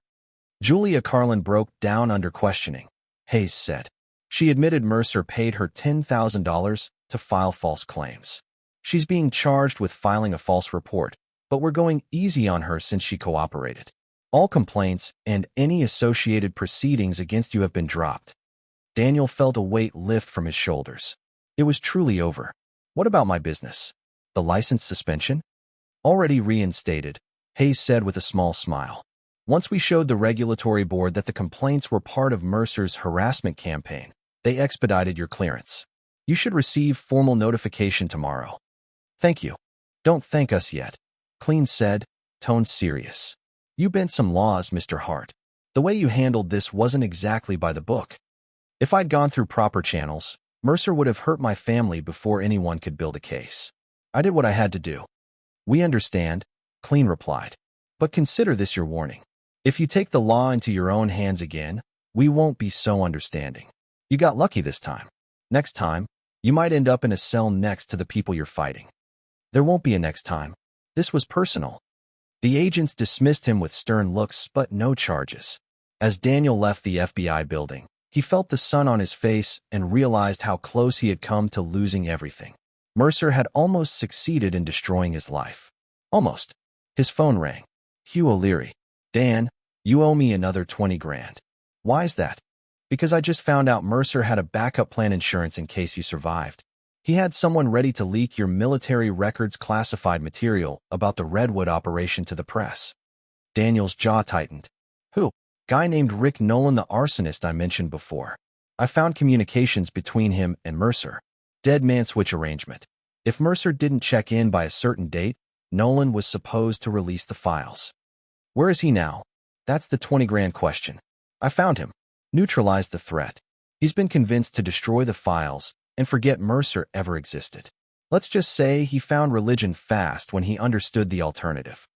Julia Carlin broke down under questioning. Hayes said. "She admitted Mercer paid her $10,000 to file false claims. She's being charged with filing a false report, but we're going easy on her since she cooperated. All complaints and any associated proceedings against you have been dropped." Daniel felt a weight lift from his shoulders. It was truly over. "What about my business? The license suspension?" "Already reinstated," Hayes said with a small smile. "Once we showed the regulatory board that the complaints were part of Mercer's harassment campaign, they expedited your clearance. You should receive formal notification tomorrow." "Thank you." "Don't thank us yet," Clean said. tone serious. "You bent some laws, Mr. Hart. The way you handled this wasn't exactly by the book. If I'd gone through proper channels, Mercer would have hurt my family before anyone could build a case. I did what I had to do." "We understand," Clean replied. "But consider this your warning. If you take the law into your own hands again, we won't be so understanding. You got lucky this time. Next time, you might end up in a cell next to the people you're fighting." "There won't be a next time. This was personal." The agents dismissed him with stern looks but no charges. As Daniel left the FBI building, he felt the sun on his face and realized how close he had come to losing everything. Mercer had almost succeeded in destroying his life. Almost. His phone rang. Hugh O'Leary. "Dan, you owe me another 20 grand. "Why's that?" "Because I just found out Mercer had a backup plan insurance in case you survived. He had someone ready to leak your military records classified material about the Redwood operation to the press." Daniel's jaw tightened. "Who?" "Guy named Rick Nolan, the arsonist I mentioned before. I found communications between him and Mercer. Dead man switch arrangement. If Mercer didn't check in by a certain date, Nolan was supposed to release the files." "Where is he now?" "That's the 20 grand question. I found him. Neutralized the threat. He's been convinced to destroy the files and forget Mercer ever existed. Let's just say he found religion fast when he understood the alternative."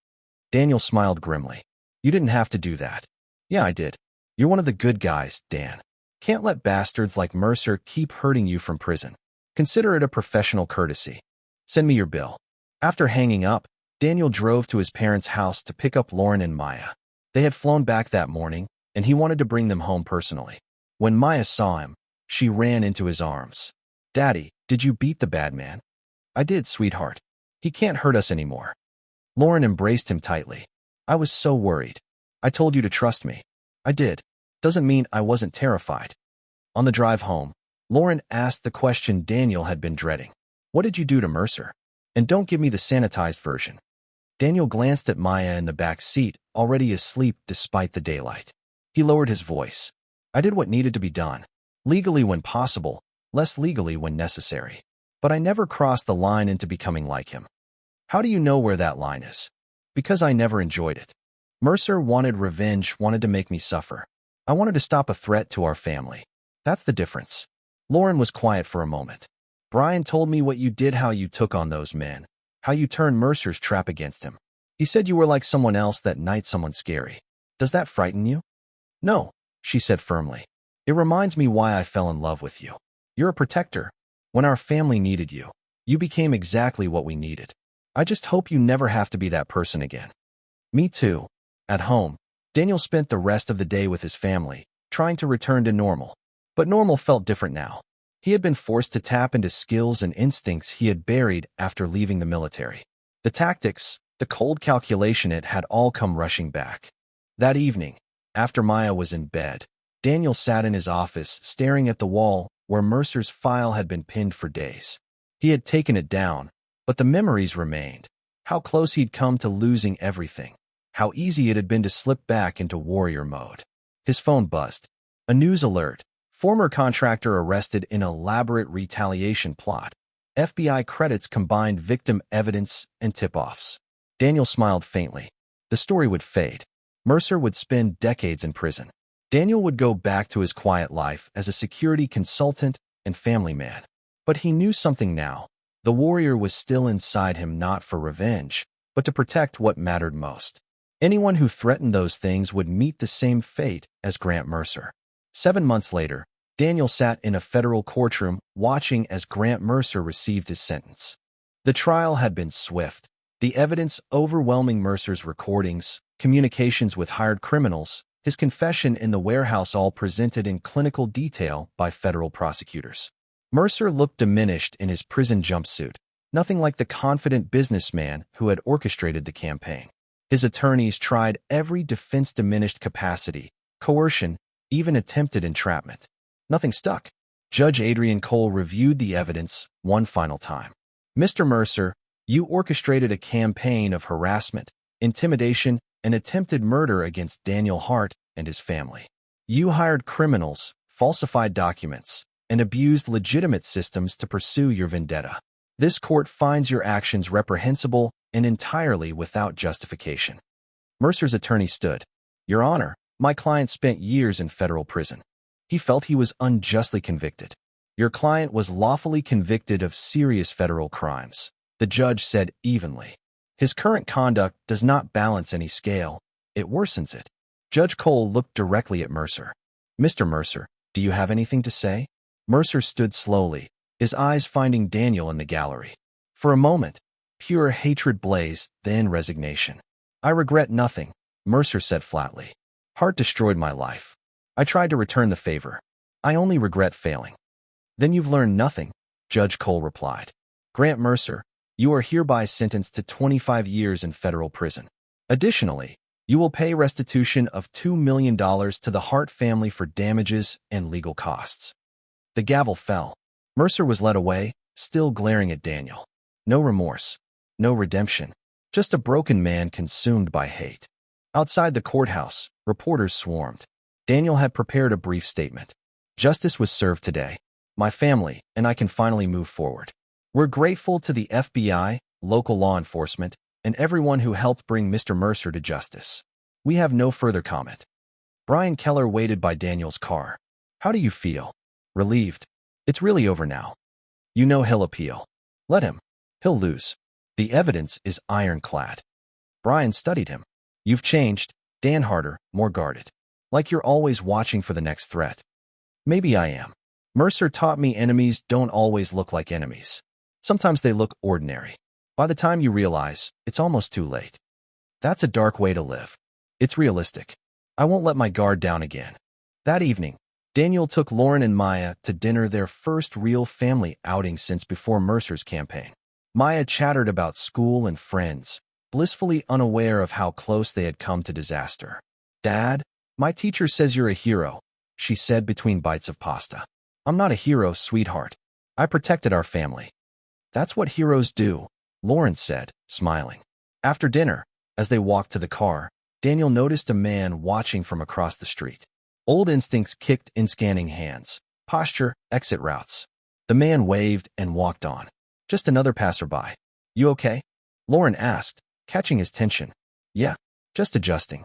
Daniel smiled grimly. "You didn't have to do that." "Yeah, I did. You're one of the good guys, Dan. Can't let bastards like Mercer keep hurting you from prison. Consider it a professional courtesy. Send me your bill." After hanging up, Daniel drove to his parents' house to pick up Lauren and Maya. They had flown back that morning, and he wanted to bring them home personally. When Maya saw him, she ran into his arms. "Daddy, did you beat the bad man?" "I did, sweetheart. He can't hurt us anymore." Lauren embraced him tightly. "I was so worried. I told you to trust me." "I did. Doesn't mean I wasn't terrified." On the drive home, Lauren asked the question Daniel had been dreading. "What did you do to Mercer? And don't give me the sanitized version." Daniel glanced at Maya in the back seat, already asleep despite the daylight. He lowered his voice. "I did what needed to be done. Legally when possible, less legally when necessary. But I never crossed the line into becoming like him." "How do you know where that line is?" "Because I never enjoyed it. Mercer wanted revenge, wanted to make me suffer. I wanted to stop a threat to our family. That's the difference." Lauren was quiet for a moment. "Brian told me what you did, how you took on those men, how you turned Mercer's trap against him. He said you were like someone else that night, someone scary. Does that frighten you?" "No," she said firmly. "It reminds me why I fell in love with you. You're a protector. When our family needed you, you became exactly what we needed. I just hope you never have to be that person again." "Me too." At home, Daniel spent the rest of the day with his family, trying to return to normal. But normal felt different now. He had been forced to tap into skills and instincts he had buried after leaving the military. The tactics, the cold calculation, it had all come rushing back. That evening, after Maya was in bed, Daniel sat in his office staring at the wall where Mercer's file had been pinned for days. He had taken it down, but the memories remained. How close he'd come to losing everything. How easy it had been to slip back into warrior mode. His phone buzzed. A news alert. Former contractor arrested in elaborate retaliation plot. FBI credits combined victim evidence and tip-offs. Daniel smiled faintly. The story would fade. Mercer would spend decades in prison. Daniel would go back to his quiet life as a security consultant and family man. But he knew something now. The warrior was still inside him, not for revenge, but to protect what mattered most. Anyone who threatened those things would meet the same fate as Grant Mercer. 7 months later, Daniel sat in a federal courtroom watching as Grant Mercer received his sentence. The trial had been swift. The evidence overwhelming: Mercer's recordings, communications with hired criminals, his confession in the warehouse, all presented in clinical detail by federal prosecutors. Mercer looked diminished in his prison jumpsuit, nothing like the confident businessman who had orchestrated the campaign. His attorneys tried every defense: diminished capacity, coercion, even attempted entrapment. Nothing stuck. Judge Adrian Cole reviewed the evidence one final time. "Mr. Mercer, you orchestrated a campaign of harassment, intimidation, and attempted murder against Daniel Hart and his family. You hired criminals, falsified documents, and abused legitimate systems to pursue your vendetta. This court finds your actions reprehensible and entirely without justification. Mercer's attorney stood. "Your Honor, my client spent years in federal prison. He felt he was unjustly convicted." "Your client was lawfully convicted of serious federal crimes," the judge said evenly. "His current conduct does not balance any scale. It worsens it." Judge Cole looked directly at Mercer. "Mr. Mercer, do you have anything to say?" Mercer stood slowly, his eyes finding Daniel in the gallery. For a moment, pure hatred blazed, then resignation. "I regret nothing," Mercer said flatly. "Hart destroyed my life. I tried to return the favor. I only regret failing." "Then you've learned nothing," Judge Cole replied. "Grant Mercer, you are hereby sentenced to 25 years in federal prison. Additionally, you will pay restitution of $2 million to the Hart family for damages and legal costs." The gavel fell. Mercer was led away, still glaring at Daniel. No remorse, no redemption, just a broken man consumed by hate. Outside the courthouse, reporters swarmed. Daniel had prepared a brief statement. "Justice was served today. My family and I can finally move forward. We're grateful to the FBI, local law enforcement, and everyone who helped bring Mr. Mercer to justice. We have no further comment." Brian Keller waited by Daniel's car. "How do you feel?" "Relieved. It's really over now. You know he'll appeal. Let him. He'll lose. The evidence is ironclad." Brian studied him. "You've changed, Dan Harder, more guarded. Like you're always watching for the next threat." "Maybe I am. Mercer taught me enemies don't always look like enemies. Sometimes they look ordinary. By the time you realize, it's almost too late." "That's a dark way to live." "It's realistic. I won't let my guard down again." That evening, Daniel took Lauren and Maya to dinner, their first real family outing since before Mercer's campaign. Maya chattered about school and friends, blissfully unaware of how close they had come to disaster. "Dad, my teacher says you're a hero," she said between bites of pasta. "I'm not a hero, sweetheart. I protected our family." "That's what heroes do," Lauren said, smiling. After dinner, as they walked to the car, Daniel noticed a man watching from across the street. Old instincts kicked in, scanning hands, posture, exit routes. The man waved and walked on. "Just another passerby. You okay?" Lauren asked, catching his tension. "Yeah, just adjusting."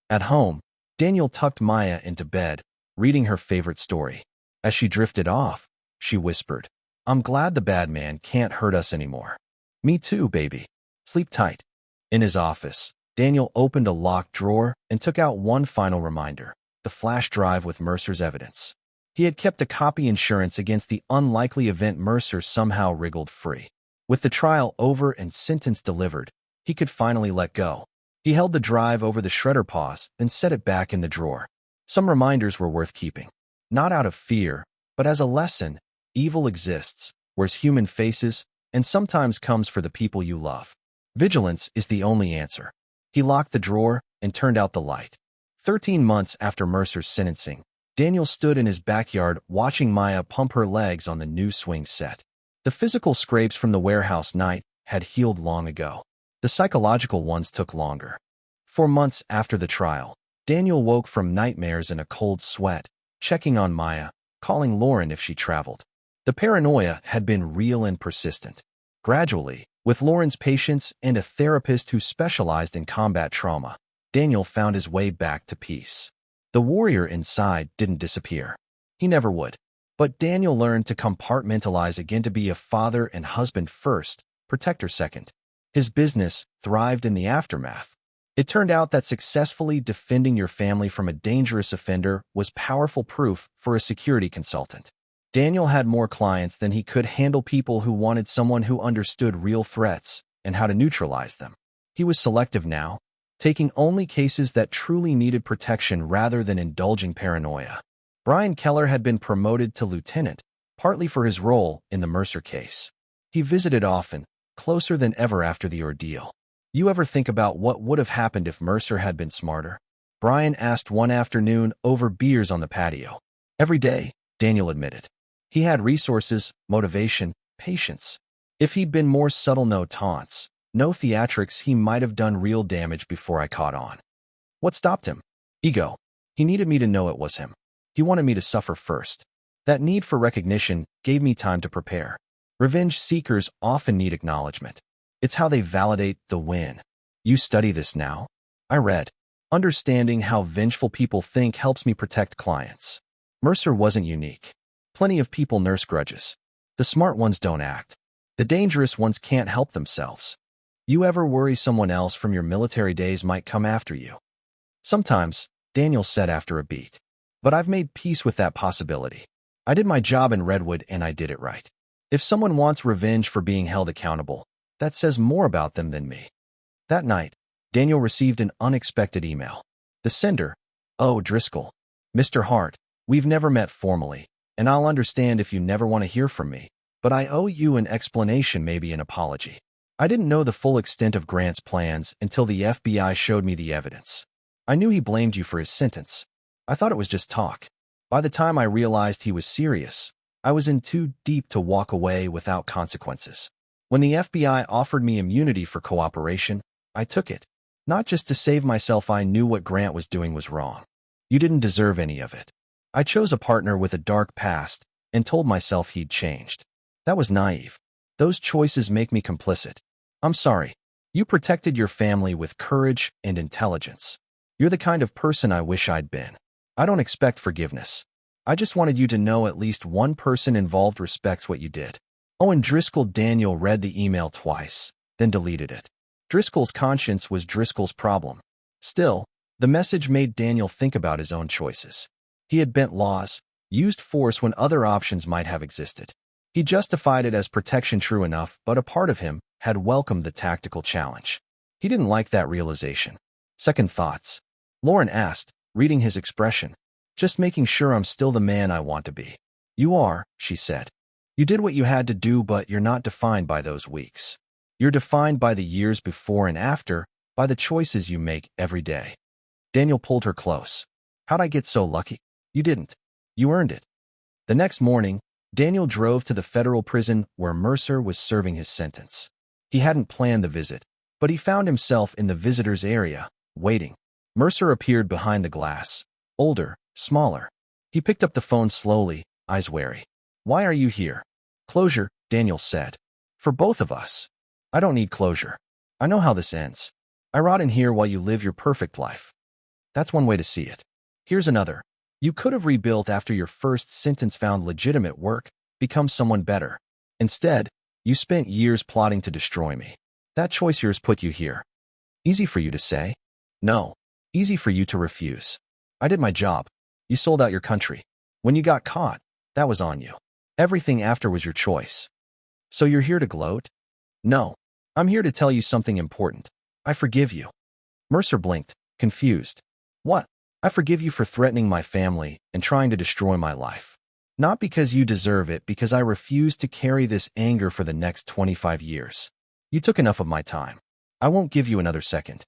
At home, Daniel tucked Maya into bed, reading her favorite story. As she drifted off, she whispered, "I'm glad the bad man can't hurt us anymore." "Me too, baby. Sleep tight." In his office, Daniel opened a locked drawer and took out one final reminder: the flash drive with Mercer's evidence. He had kept a copy insurance against the unlikely event Mercer somehow wriggled free. With the trial over and sentence delivered, he could finally let go. He held the drive over the shredder pause and set it back in the drawer. Some reminders were worth keeping. Not out of fear, but as a lesson: evil exists, wears human faces, and sometimes comes for the people you love. Vigilance is the only answer. He locked the drawer and turned out the light. 13 months after Mercer's sentencing, Daniel stood in his backyard watching Maya pump her legs on the new swing set. The physical scrapes from the warehouse night had healed long ago. The psychological ones took longer. 4 months after the trial, Daniel woke from nightmares in a cold sweat, checking on Maya, calling Lauren if she traveled. The paranoia had been real and persistent. Gradually, with Lauren's patience and a therapist who specialized in combat trauma, Daniel found his way back to peace. The warrior inside didn't disappear. He never would. But Daniel learned to compartmentalize again, to be a father and husband first, protector second. His business thrived in the aftermath. It turned out that successfully defending your family from a dangerous offender was powerful proof for a security consultant. Daniel had more clients than he could handle, people who wanted someone who understood real threats and how to neutralize them. He was selective now, taking only cases that truly needed protection rather than indulging paranoia. Brian Keller had been promoted to lieutenant, partly for his role in the Mercer case. He visited often, closer than ever after the ordeal. "You ever think about what would have happened if Mercer had been smarter?" Brian asked one afternoon over beers on the patio. "Every day," Daniel admitted. "He had resources, motivation, patience. If he'd been more subtle, no taunts, no theatrics, he might have done real damage before I caught on." "What stopped him?" "Ego. He needed me to know it was him. He wanted me to suffer first. That need for recognition gave me time to prepare. Revenge seekers often need acknowledgement. It's how they validate the win. You study this now? I read. Understanding how vengeful people think helps me protect clients. Mercer wasn't unique. Plenty of people nurse grudges. The smart ones don't act. The dangerous ones can't help themselves. You ever worry someone else from your military days might come after you? Sometimes, Daniel said after a beat. But I've made peace with that possibility. I did my job in Redwood and I did it right. If someone wants revenge for being held accountable, that says more about them than me. That night, Daniel received an unexpected email. The sender, "Oh, Driscoll. Mr. Hart, we've never met formally, and I'll understand if you never want to hear from me, but I owe you an explanation, maybe an apology. I didn't know the full extent of Grant's plans until the FBI showed me the evidence. I knew he blamed you for his sentence. I thought it was just talk. By the time I realized he was serious, I was in too deep to walk away without consequences. When the FBI offered me immunity for cooperation, I took it. Not just to save myself, I knew what Grant was doing was wrong. You didn't deserve any of it. I chose a partner with a dark past and told myself he'd changed. That was naive. Those choices make me complicit. I'm sorry. You protected your family with courage and intelligence. You're the kind of person I wish I'd been. I don't expect forgiveness. I just wanted you to know at least one person involved respects what you did." Owen Driscoll. Daniel read the email twice, then deleted it. Driscoll's conscience was Driscoll's problem. Still, the message made Daniel think about his own choices. He had bent laws, used force when other options might have existed. He justified it as protection, true enough, but a part of him had welcomed the tactical challenge. He didn't like that realization. Second thoughts. Lauren asked, reading his expression. "Just making sure I'm still the man I want to be." "You are," she said. "You did what you had to do, but you're not defined by those weeks. You're defined by the years before and after, by the choices you make every day." Daniel pulled her close. "How'd I get so lucky?" "You didn't. You earned it." The next morning, Daniel drove to the federal prison where Mercer was serving his sentence. He hadn't planned the visit, but he found himself in the visitors' area, waiting. Mercer appeared behind the glass, older, smaller. He picked up the phone slowly, eyes wary. "Why are you here?" "Closure," Daniel said. "For both of us." "I don't need closure. I know how this ends. I rot in here while you live your perfect life." "That's one way to see it. Here's another. You could have rebuilt after your first sentence, found legitimate work, become someone better. Instead, you spent years plotting to destroy me. That choice yours put you here." "Easy for you to say." "No. Easy for you to refuse. I did my job. You sold out your country. When you got caught, that was on you. Everything after was your choice. So you're here to gloat?" "No. I'm here to tell you something important. I forgive you." Mercer blinked, confused. "What?" "I forgive you for threatening my family and trying to destroy my life. Not because you deserve it, because I refuse to carry this anger for the next 25 years. You took enough of my time. I won't give you another second."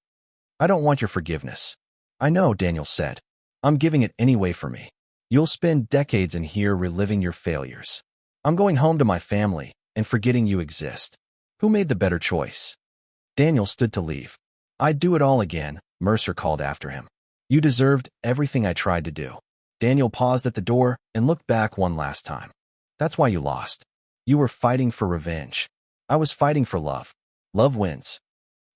"I don't want your forgiveness." "I know," Daniel said. "I'm giving it anyway for me. You'll spend decades in here reliving your failures. I'm going home to my family and forgetting you exist. Who made the better choice?" Daniel stood to leave. "I'd do it all again," Mercer called after him. "You deserved everything I tried to do." Daniel paused at the door and looked back one last time. "That's why you lost. You were fighting for revenge. I was fighting for love. Love wins."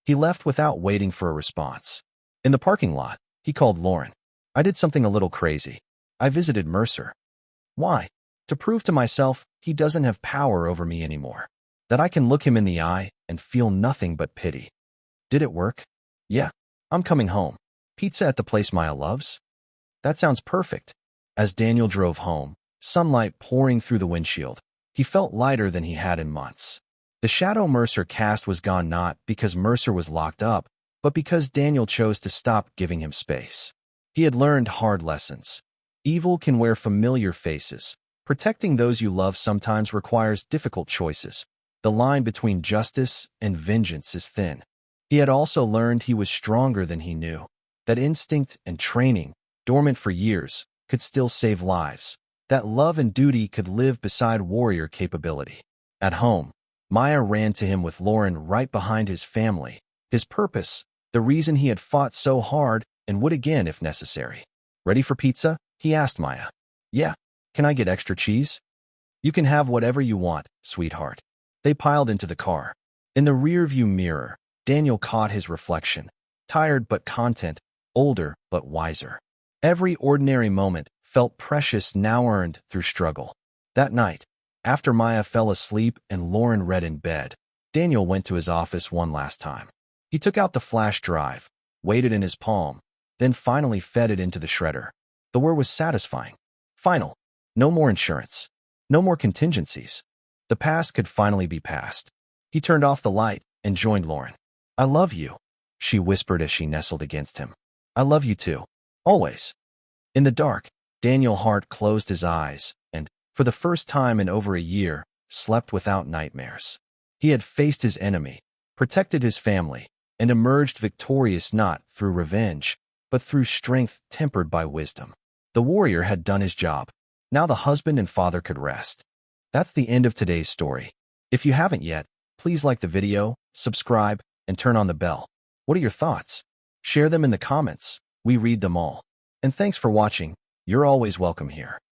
He left without waiting for a response. In the parking lot, he called Lauren. "I did something a little crazy. I visited Mercer." "Why?" "To prove to myself he doesn't have power over me anymore. That I can look him in the eye and feel nothing but pity." "Did it work?" "Yeah. I'm coming home. Pizza at the place Maya loves?" "That sounds perfect." As Daniel drove home, sunlight pouring through the windshield, he felt lighter than he had in months. The shadow Mercer cast was gone, not because Mercer was locked up, but because Daniel chose to stop giving him space. He had learned hard lessons. Evil can wear familiar faces. Protecting those you love sometimes requires difficult choices. The line between justice and vengeance is thin. He had also learned he was stronger than he knew, that instinct and training, dormant for years, could still save lives, that love and duty could live beside warrior capability. At home, Maya ran to him with Lauren right behind his family, his purpose, the reason he had fought so hard and would again if necessary. "Ready for pizza?" he asked Maya. "Yeah. Can I get extra cheese?" "You can have whatever you want, sweetheart." They piled into the car. In the rearview mirror, Daniel caught his reflection, tired but content, older but wiser. Every ordinary moment felt precious now earned through struggle. That night, after Maya fell asleep and Lauren read in bed, Daniel went to his office one last time. He took out the flash drive, weighed it in his palm, then finally fed it into the shredder. The word was satisfying. Final. No more insurance. No more contingencies. The past could finally be past. He turned off the light and joined Lauren. "I love you," she whispered as she nestled against him. "I love you too. Always." In the dark, Daniel Hart closed his eyes and, for the first time in over a year, slept without nightmares. He had faced his enemy, protected his family, and emerged victorious not through revenge, but through strength tempered by wisdom. The warrior had done his job. Now the husband and father could rest. That's the end of today's story. If you haven't yet, please like the video, subscribe, and turn on the bell. What are your thoughts? Share them in the comments. We read them all. And thanks for watching. You're always welcome here.